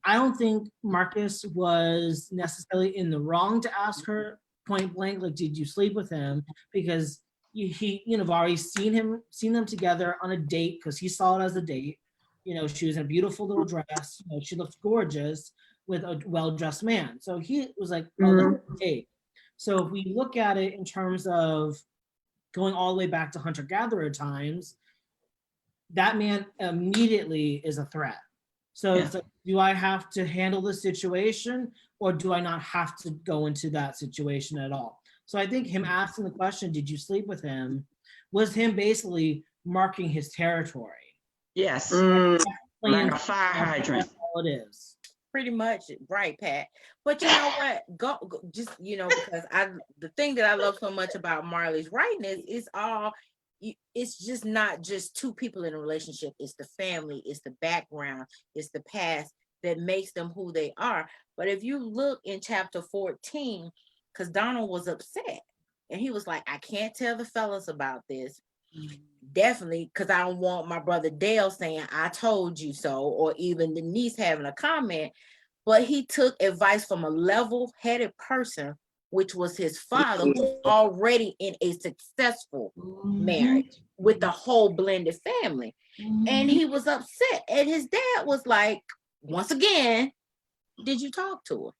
I don't think Marcus was necessarily in the wrong to ask her point blank, like, did you sleep with him? Because he already seen them together on a date, because he saw it as a date. She was in a beautiful little dress. She looked gorgeous with a well-dressed man. So he was like, oh, date. So if we look at it in terms of going all the way back to hunter-gatherer times, that man immediately is a threat. So it's like, do I have to handle the situation, or do I not have to go into that situation at all? So I think him asking the question, did you sleep with him, was him basically marking his territory. Yes. Like a fire hydrant. That's all it is. Pretty much, right, Pat. But you know what? Go just, because the thing that I love so much about Marlee's writing is it's just not just two people in a relationship. It's the family, it's the background, it's the past that makes them who they are. But if you look in chapter 14, because Donald was upset and he was like, I can't tell the fellas about this. Definitely, because I don't want my brother Dale saying, I told you so, or even the niece having a comment. But he took advice from a level-headed person, which was his father, who's already in a successful marriage with the whole blended family. And he was upset. And his dad was like, once again, did you talk to her?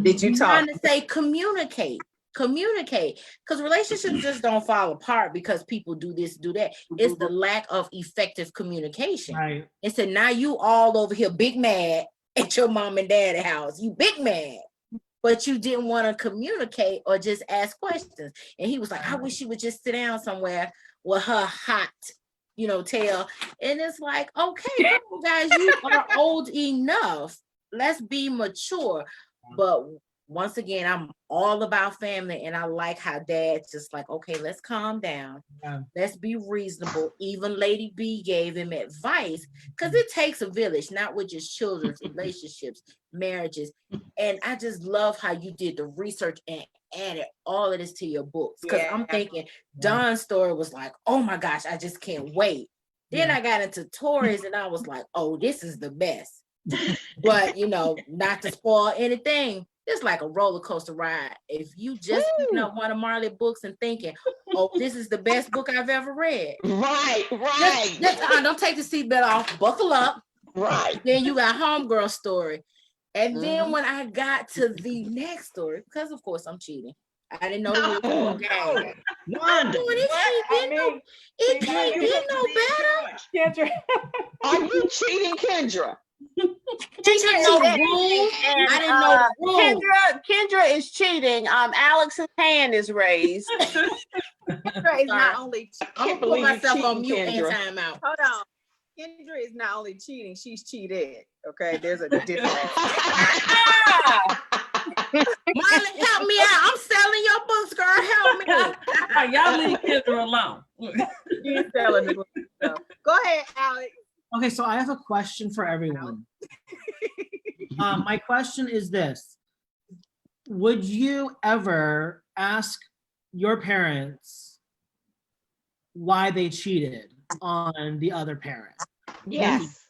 Did you talk? Trying to say communicate, because relationships just don't fall apart because people do this, do that. It's the lack of effective communication. Right. And so now you all over here big mad at your mom and dad's house. You big mad. But you didn't want to communicate or just ask questions. And he was like, I wish you would just sit down somewhere with her hot, tail. And it's like, okay, guys, you are old enough. Let's be mature. But once again, I'm all about family, and I like how Dad's just like, okay, let's calm down. Yeah. Let's be reasonable. Even Lady B gave him advice, because it takes a village, not with just children's relationships, marriages. And I just love how you did the research and added all of this to your books, because I'm thinking Don's story was like, oh my gosh, I just can't wait. Then I got into Tori's and I was like, oh, this is the best. But you know, not to spoil anything, it's like a roller coaster ride. If you just picking up one of Marlee books and thinking, oh, this is the best book I've ever read. Right. Don't take the seatbelt off, buckle up. Right. Then you got Homegirl story. And then when I got to the next story, because of course I'm cheating. I didn't know the rules. It can't get no better. Kendra. Are you cheating, Kendra? She didn't know the rules. I didn't know the rules. Kendra is cheating. Alex's hand is raised. Kendra is not only I don't Put believe you myself cheating, on mute and Kendra. time out. hold on. Kendra is not only cheating, she's cheated. Okay, there's a difference. Marlee, help me out. I'm selling your books, girl. Help me. Y'all leave Kendra alone. She's selling the book. So, go ahead, Alex. Okay, so I have a question for everyone. My question is this. Would you ever ask your parents why they cheated on the other parent? Yes.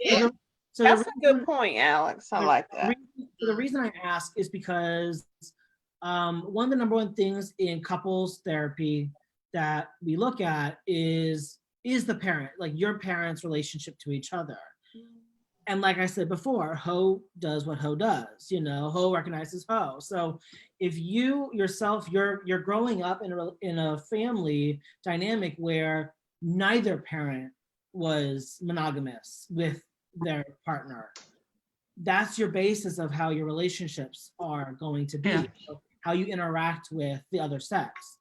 So That's a good point, Alex. I like that. The reason I ask is because one of the number one things in couples therapy that we look at is the parent, like your parents' relationship to each other. And like I said before, Ho does what Ho does, you know, Ho recognizes Ho. So if you yourself, you're growing up in a family dynamic where neither parent was monogamous with their partner, that's your basis of how your relationships are going to be, how you interact with the other sex.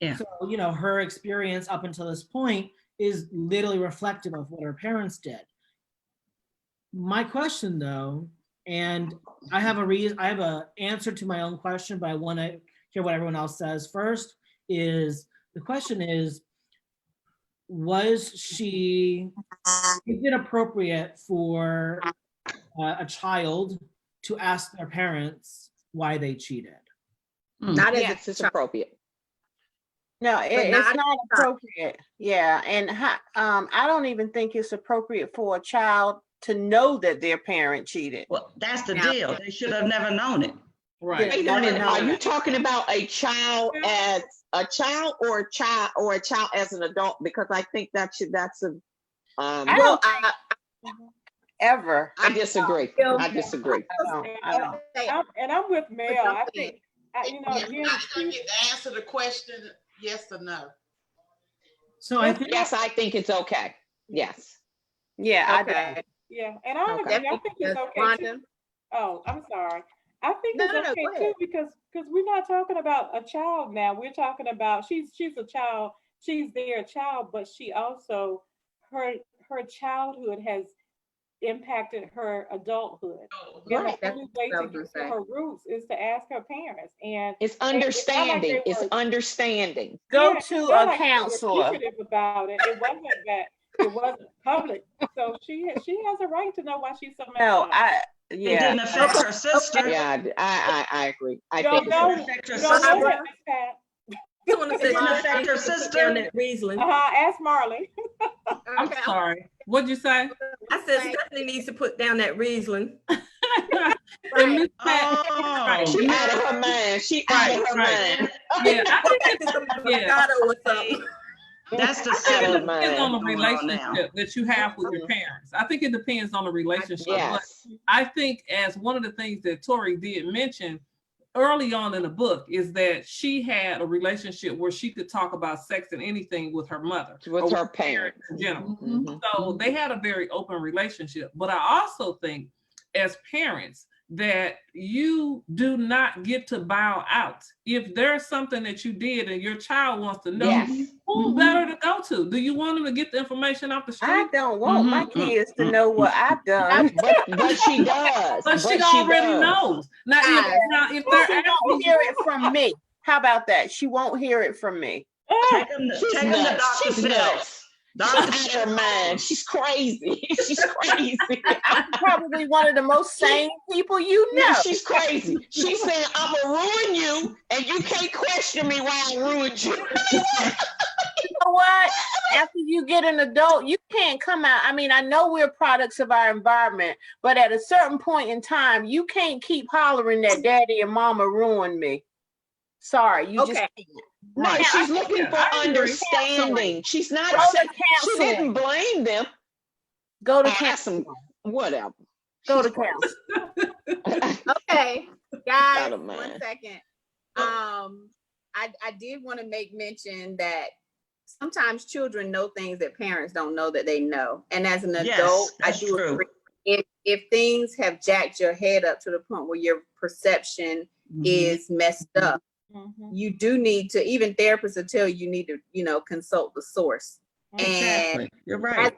Yeah. So, you know, her experience up until this point is literally reflective of what her parents did. My question though, and I have an answer to my own question, but I want to hear what everyone else says first, is the question is it appropriate for a child to ask their parents why they cheated? Not yes, it's appropriate. No, it's not appropriate. Yeah, and I don't even think it's appropriate for a child to know that their parent cheated. Well, that's the deal. They should have never known it. Right. Wait a minute. Are you talking about a child as a child or a child as an adult? Because I think that's a. I don't ever. I disagree. I disagree. I don't. And I'm with Mel. I think you know. I get to answer the question, yes or no. So I think I think it's okay. Yes. Yeah, okay. I do. Yeah, and I think it's okay too. Oh, I'm sorry. I think it's okay too because we're not talking about a child now. We're talking about she's a child. She's their child, but she also her childhood has impacted her adulthood. And the only way to get to her roots is to ask her parents. And it's understanding. It's understanding. Go to a counselor. About it. It wasn't that. It wasn't public, so she has a right to know why she's so mad. No, it didn't affect her sister. Yeah, I agree. I think it didn't affect her sister. You want to say affect her sister? That Riesling. Ask Marlee. I'm sorry. What'd you say? I said Stephanie needs to put down that Riesling. She out of her mind. She out of her mind. Yeah, I think it's That's the it depends on the relationship that you have with your parents. I think it depends on the relationship. Yes. But I think as one of the things that Tori did mention early on in the book is that she had a relationship where she could talk about sex and anything with her mother. With her parents in general. Mm-hmm. So they had a very open relationship. But I also think as parents, that you do not get to bow out. If there's something that you did and your child wants to know, Yes. who better to go to? Do you want them to get the information off the street? I don't want my kids to know what I've done. But she does. But she already knows. Now, if they're She won't hear it from me. How about that? She won't hear it from me. Take them to Dr. Phil. She's out of her mind. She's crazy. She's crazy. I'm probably one of the most sane people you know. No, she's crazy. She's saying, I'm going to ruin you, and you can't question me why I ruined you. You know what? After you get an adult, you can't come out. I mean, I know we're products of our environment, but at a certain point in time, you can't keep hollering that daddy and mama ruined me. Sorry, you just can't. Right, she's looking for understanding. She's not. She didn't blame them. Go to counseling. Whatever. Go to counseling. Okay, guys, 1 second. I did want to make mention that sometimes children know things that parents don't know that they know, and as an adult, I do agree. If things have jacked your head up to the point where your perception is messed up. You do need to, even therapists will tell you need to, consult the source. Exactly. And you're right.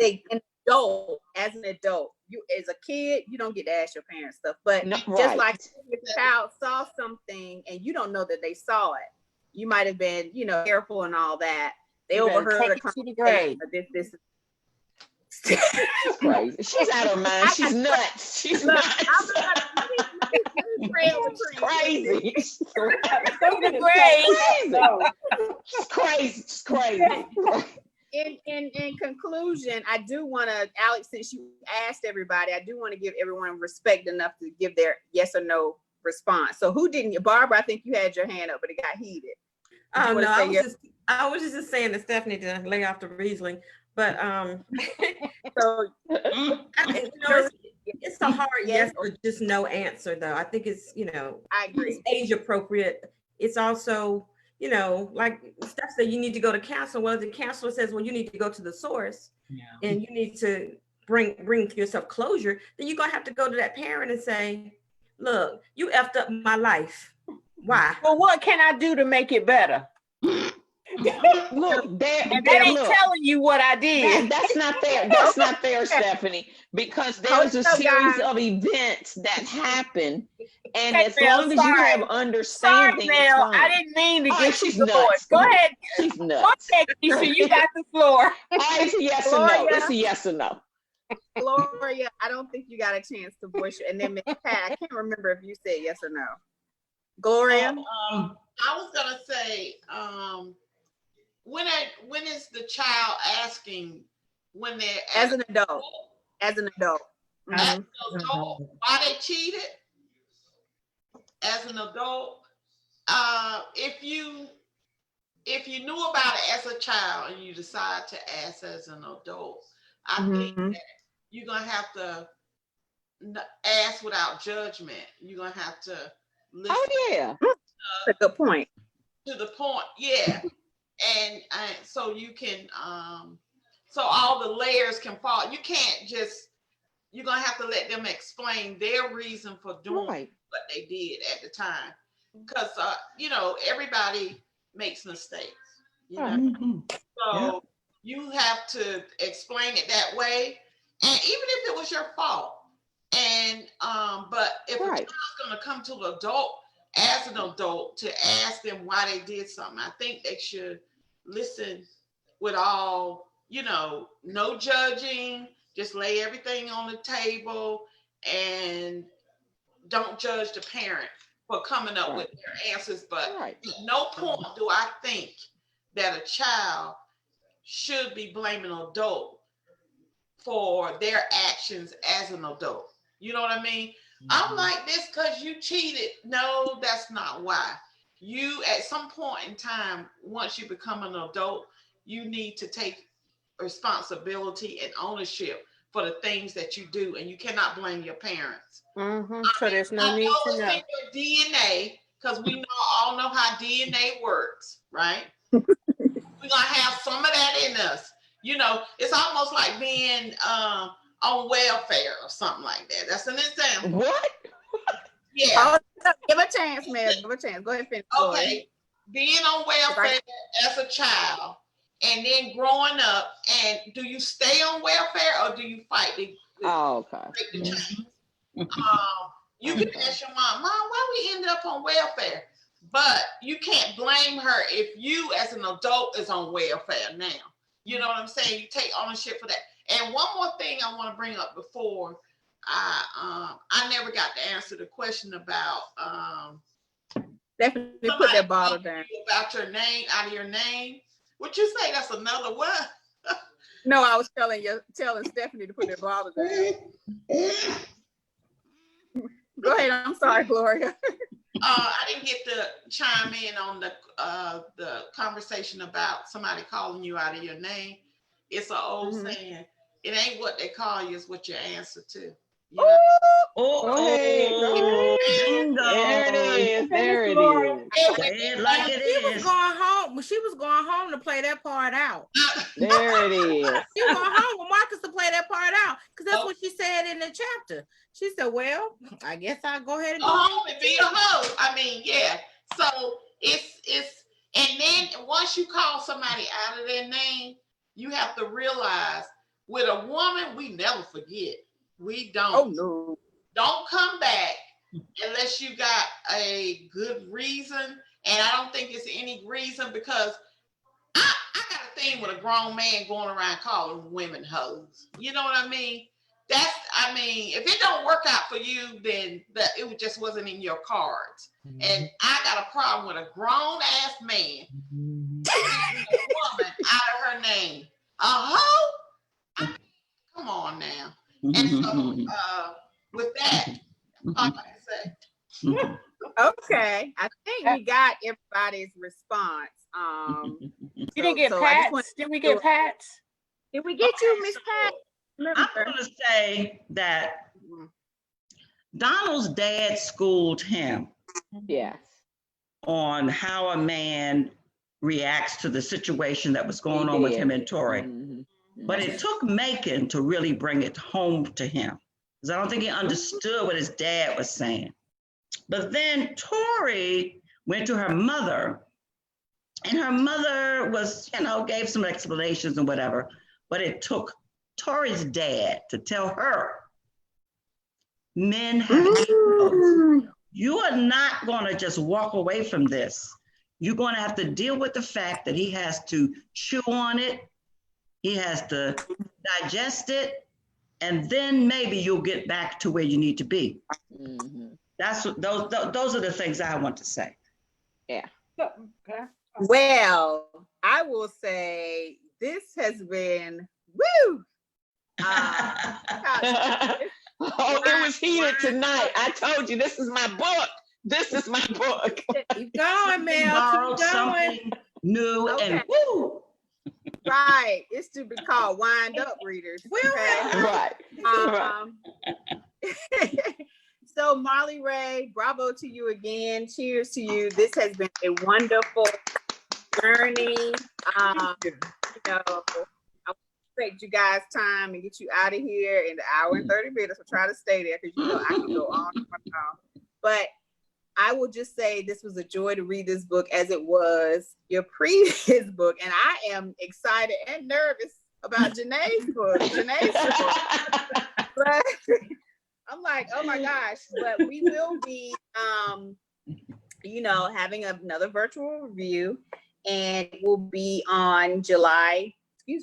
As an adult, you as a kid, you don't get to ask your parents stuff. But just like if a child saw something and you don't know that they saw it, you might have been, careful and all that. They overheard a conversation. She's crazy. She's out of her mind. She's nuts. She's nuts. Crazy. She's crazy. She's crazy. In conclusion, I do want to, Alex, since you asked everybody, I do want to give everyone respect enough to give their yes or no response. So who didn't? Barbara, I think you had your hand up, but it got heated. Oh no, I was just saying that Stephanie to lay off the Riesling. But so it's a hard yes or just no answer though. I think it's I agree. It's age appropriate. It's also like Steph said, you need to go to counseling. Well, the counselor says, well, you need to go to the source, and you need to bring yourself closure. Then you're gonna have to go to that parent and say, look, you effed up my life. Why? Well, what can I do to make it better? Look, they ain't telling you what I did. That's not fair. That's not fair, Stephanie, because there's a series of events that happen, and as long as you have understanding, I didn't mean to get she's you the voice. Go ahead. She's nuts. You got the floor. It's a yes or no. It's a yes or no. Gloria, I don't think you got a chance to voice it. And then Pat, I can't remember if you said yes or no. Gloria? I was gonna say, when is the child asking when they're as an adult? As an adult. As an adult, why they cheated? As an adult, if you knew about it as a child and you decide to ask as an adult, I think that you're gonna have to ask without judgment. You're gonna have to listen. Oh yeah, that's a good point. To the point, yeah. And so you can, so all the layers can fall. You can't just, you're going to have to let them explain their reason for doing what they did at the time. Because, everybody makes mistakes, So you have to explain it that way. And even if it was your fault. And, but if a child's going to come to an adult, as an adult, to ask them why they did something, I think they should listen with all, no judging, just lay everything on the table and don't judge the parent for coming up with their answers. But at no point do I think that a child should be blaming an adult for their actions as an adult. You know what I mean? I'm like this because you cheated. No, that's not why. You, at some point in time, once you become an adult, you need to take responsibility and ownership for the things that you do, and you cannot blame your parents. So there's no need to know. Your DNA, because we all know how DNA works, right? We're gonna have some of that in us. It's almost like being on welfare or something like that. That's an example. What? Yeah. Hold up. Give a chance, Mel. Give a chance. Go ahead, finish. Okay. Being on welfare as a child and then growing up, and do you stay on welfare or do you fight the change? You can ask your mom, why we ended up on welfare? But you can't blame her if you as an adult is on welfare now. You know what I'm saying? You take ownership for that. And one more thing I want to bring up before I never got to answer the question about definitely put that bottle down. About your name, out of your name. Would you say that's another word? No, I was telling Stephanie to put that bottle down. Go ahead. I'm sorry, Gloria. I didn't get to chime in on the conversation about somebody calling you out of your name. It's an old saying. It ain't what they call you, it's what you answer to. You know? Go ahead. There it is. There it is. Say it like it is. She was going home to play that part out. There it is. She was going home with Marcus to play that part out because that's what she said in the chapter. She said, "Well, I guess I'll go ahead and go home and be a hoe." I mean, yeah. So it's and then once you call somebody out of their name, you have to realize with a woman, we never forget. We don't. Oh no. Don't come back unless you got a good reason. And I don't think it's any reason because I got a thing with a grown man going around calling women hoes. You know what I mean? If it don't work out for you, then it just wasn't in your cards. And I got a problem with a grown ass man calling a woman out of her name. A hoe? Come on now. And so with that, all I can say. Okay, I think we got everybody's response. You didn't get Pat's? Did we get Pat's? Did we get you, Miss Pat? I'm going to say that Donald's dad schooled him. Yes. On how a man reacts to the situation that was going on with him and Tori. But it took Macon to really bring it home to him because I don't think he understood what his dad was saying. But then Tori went to her mother and her mother was, gave some explanations and whatever, but it took Tori's dad to tell her, men have egos. You are not going to just walk away from this. You're going to have to deal with the fact that he has to chew on it. He has to digest it. And then maybe you'll get back to where you need to be. That's what, those are the things I want to say. Yeah. Well, I will say this has been woo. It was heated tonight. I told you this is my book. This is my book. Keep going, Mel. Keep going. New and woo. Right. It's to be called wind up readers. Okay? Right. So Marlee Ray, bravo to you again. Cheers to you. This has been a wonderful journey. I respect you guys' time and get you out of here in an hour and 30 minutes. I'll try to stay there because I can go on and on. But I will just say this was a joy to read this book as it was your previous book. And I am excited and nervous about Janae's book. But I'm like, oh my gosh. But we will be, having another virtual review. And it will be on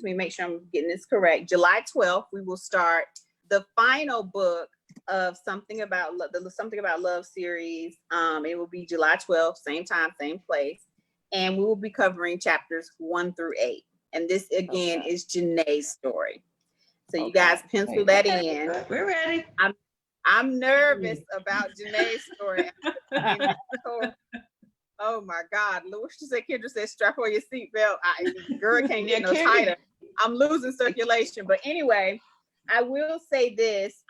make sure I'm getting this correct. July 12th, we will start the final book of Something About Love series. It will be July 12th, same time, same place. And we will be covering chapters 1 through 8. And this again is Janae's story. So you guys pencil that in. We're ready. I'm nervous about Janae's story. Oh my God. What she said, Kendra said, strap on your seatbelt. Girl can't get no tighter. I'm losing circulation. But anyway, I will say this.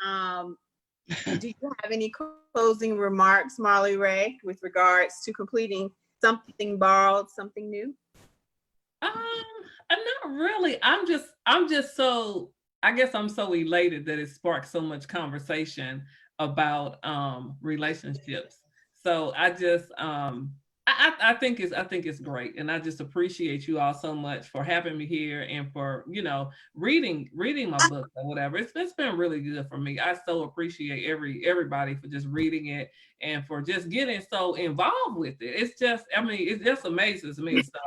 Do you have any closing remarks, Marlee Ray, with regards to completing Something Borrowed, Something New? Not really. I'm just so I guess I'm so elated that it sparked so much conversation about relationships. So I just I think it's great, and I just appreciate you all so much for having me here and for reading my book or whatever. It's been really good for me. I so appreciate everybody for just reading it and for just getting so involved with it. It's just, I mean, it just amazes me. So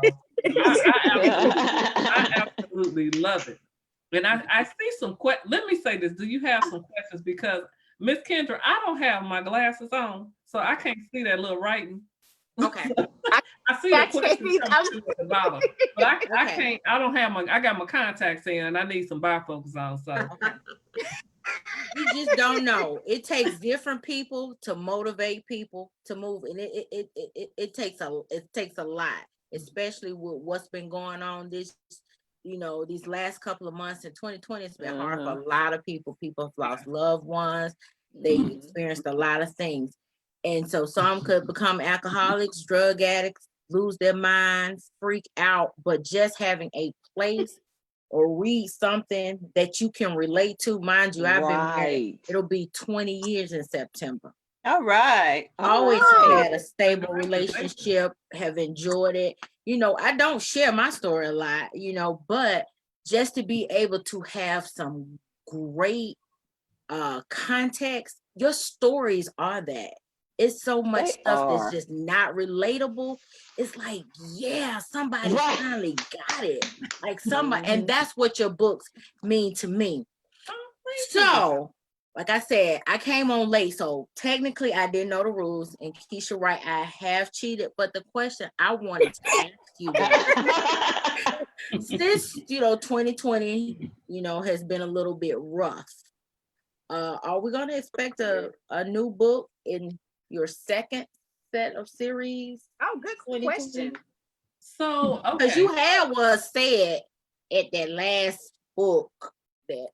I absolutely love it. And I see some questions. Let me say this. Do you have some questions? Because Miss Kendra, I don't have my glasses on, so I can't see that little writing. Okay. I see the questions coming through at the bottom, but I can't. I don't have I got my contacts in, and I need some bifocals on. So you just don't know. It takes different people to motivate people to move, and it takes a lot, especially with what's been going on these last couple of months in 2020. It's been hard for a lot of people. People have lost loved ones. They experienced a lot of things. And so some could become alcoholics, drug addicts, lose their minds, freak out. But just having a place or read something that you can relate to, mind you, I've been married. It'll be 20 years in September. All right. Always had a stable relationship, have enjoyed it. I don't share my story a lot, but just to be able to have some great context, your stories are that. It's so much stuff that's just not relatable. It's like, yeah, somebody finally got it. Like somebody, and that's what your books mean to me. So, like I said, I came on late, so technically I didn't know the rules. And Keisha, right, I have cheated. But the question I wanted to ask you was, since 2020, has been a little bit rough. Are we going to expect a new book in your second set of series? Oh, good question. So, because you had was said at that last book that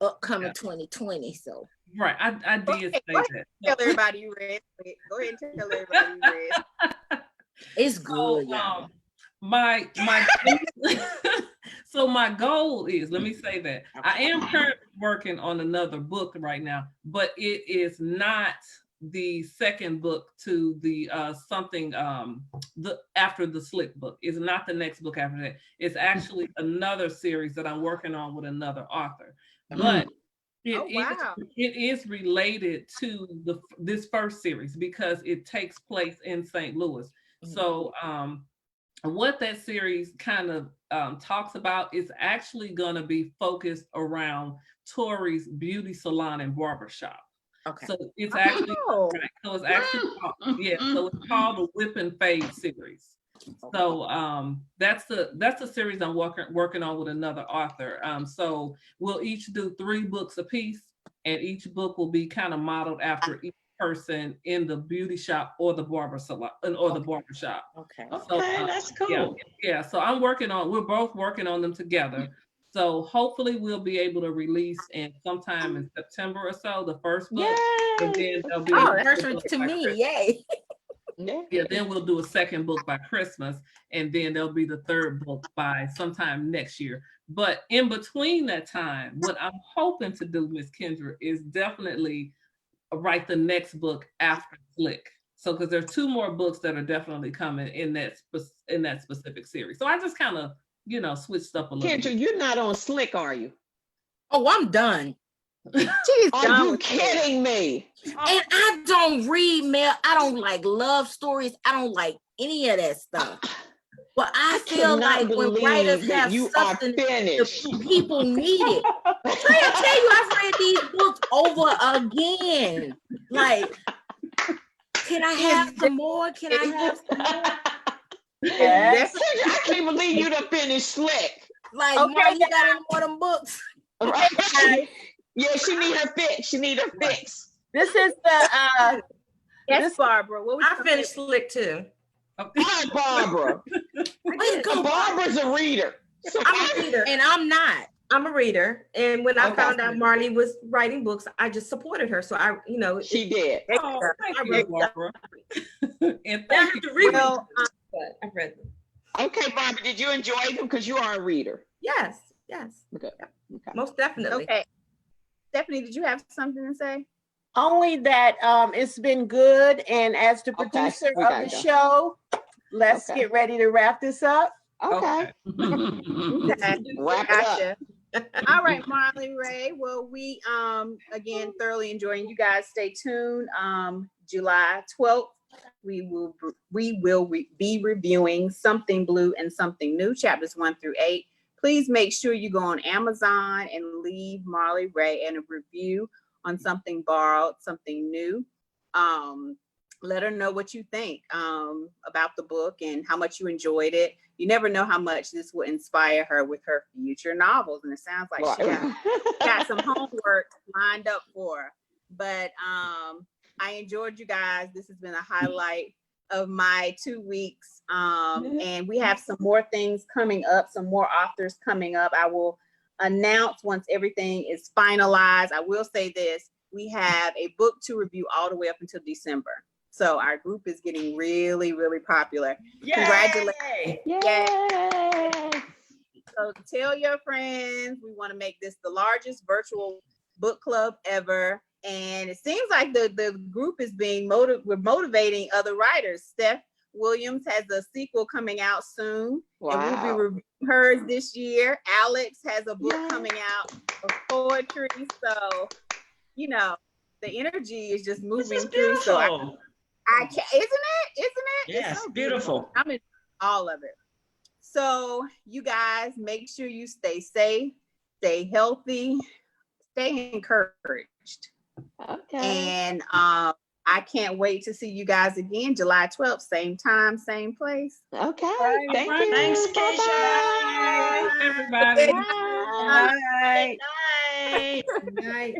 upcoming 2020. So right, I did say that. Tell everybody you read it. Go ahead and tell everybody you read. It's good. So, my so my goal is, let me say that I am currently working on another book right now, but it is not the second book to the the after the Slick book. It's not the next book after that. It's actually another series that I'm working on with another author, but it is related to this first series because it takes place in St. Louis. So what that series kind of talks about is actually going to be focused around Tori's beauty salon and barbershop. Okay. So it's actually so it's actually so it's called the Whip and Fade series. So that's the series I'm working on with another author. So we'll each do 3 books a piece, and each book will be kind of modeled after each person in the beauty shop or the barber salon or the barber shop. Okay. So, that's cool. Yeah. So we're both working on them together. So hopefully we'll be able to release sometime in September or so the first book. Yay! And then there'll be that's to me, yay. Yeah, then we'll do a second book by Christmas, and then there'll be the third book by sometime next year. But in between that time, what I'm hoping to do, Miss Kendra, is definitely write the next book after Slick. So because there's 2 more books that are definitely coming in that specific series. So I just kind of switched up a little. Kendra, you're not on Slick, are you? Oh, I'm done. Are you kidding me? And I don't read mail. I don't like love stories. I don't like any of that stuff. But I feel like when writers have something that people need it. I tell you, I've read these books over again. Like, can I have some more? Can I have some more? Yes. I can't believe you done finished Slick. Like, Marlee, you got any more of them books? Right. Yeah, she need her fix. This is the yes, Barbara. I finished Slick too. Oh, Barbara. Barbara's a reader. I'm a reader. And I'm not. I'm a reader. And when I found out Marlee was writing books, I just supported her. So she did. Oh, thank you, Barbara. And thank you. I've read them. Okay, Barbara, did you enjoy them? Because you are a reader. Yes. Yes. Okay. Yep. Okay. Most definitely. Okay. Stephanie, did you have something to say? Only that it's been good, and as the Okay, producer we of gotta the go. show, let's Okay. get ready to wrap this up. Okay. Okay. Wrap it up. Gotcha. All right, Marlee Ray. Well, we again thoroughly enjoying you guys. Stay tuned. July 12th, we will be reviewing Something Blue and Something New, chapters 1 through 8. Please make sure you go on Amazon and leave Marlee Ray and a review on Something Borrowed, Something New. Let her know what you think about the book and how much you enjoyed it. You never know how much this will inspire her with her future novels. And it sounds like she got some homework lined up for her. But I enjoyed you guys. This has been a highlight of my 2 weeks. And we have some more things coming up, some more authors coming up. I will announce once everything is finalized. I will say this, we have a book to review all the way up until December. So our group is getting really, really popular. Yay! Congratulations. Yay! So tell your friends, we want to make this the largest virtual book club ever. And it seems like the group is being we're motivating other writers. Steph Williams has a sequel coming out soon. Wow. And we'll be reviewing hers this year. Alex has a book coming out of poetry. So, you know, the energy is just moving through. So I can't, isn't it? Yes, it's so beautiful. I'm in all of it. So you guys make sure you stay safe, stay healthy, stay encouraged. Okay. And I can't wait to see you guys again July 12th, same time, same place. Okay. Right, Thank right. you. Thanks, Bye-bye. Keisha. Everybody. Bye. Bye. Good night. Good night.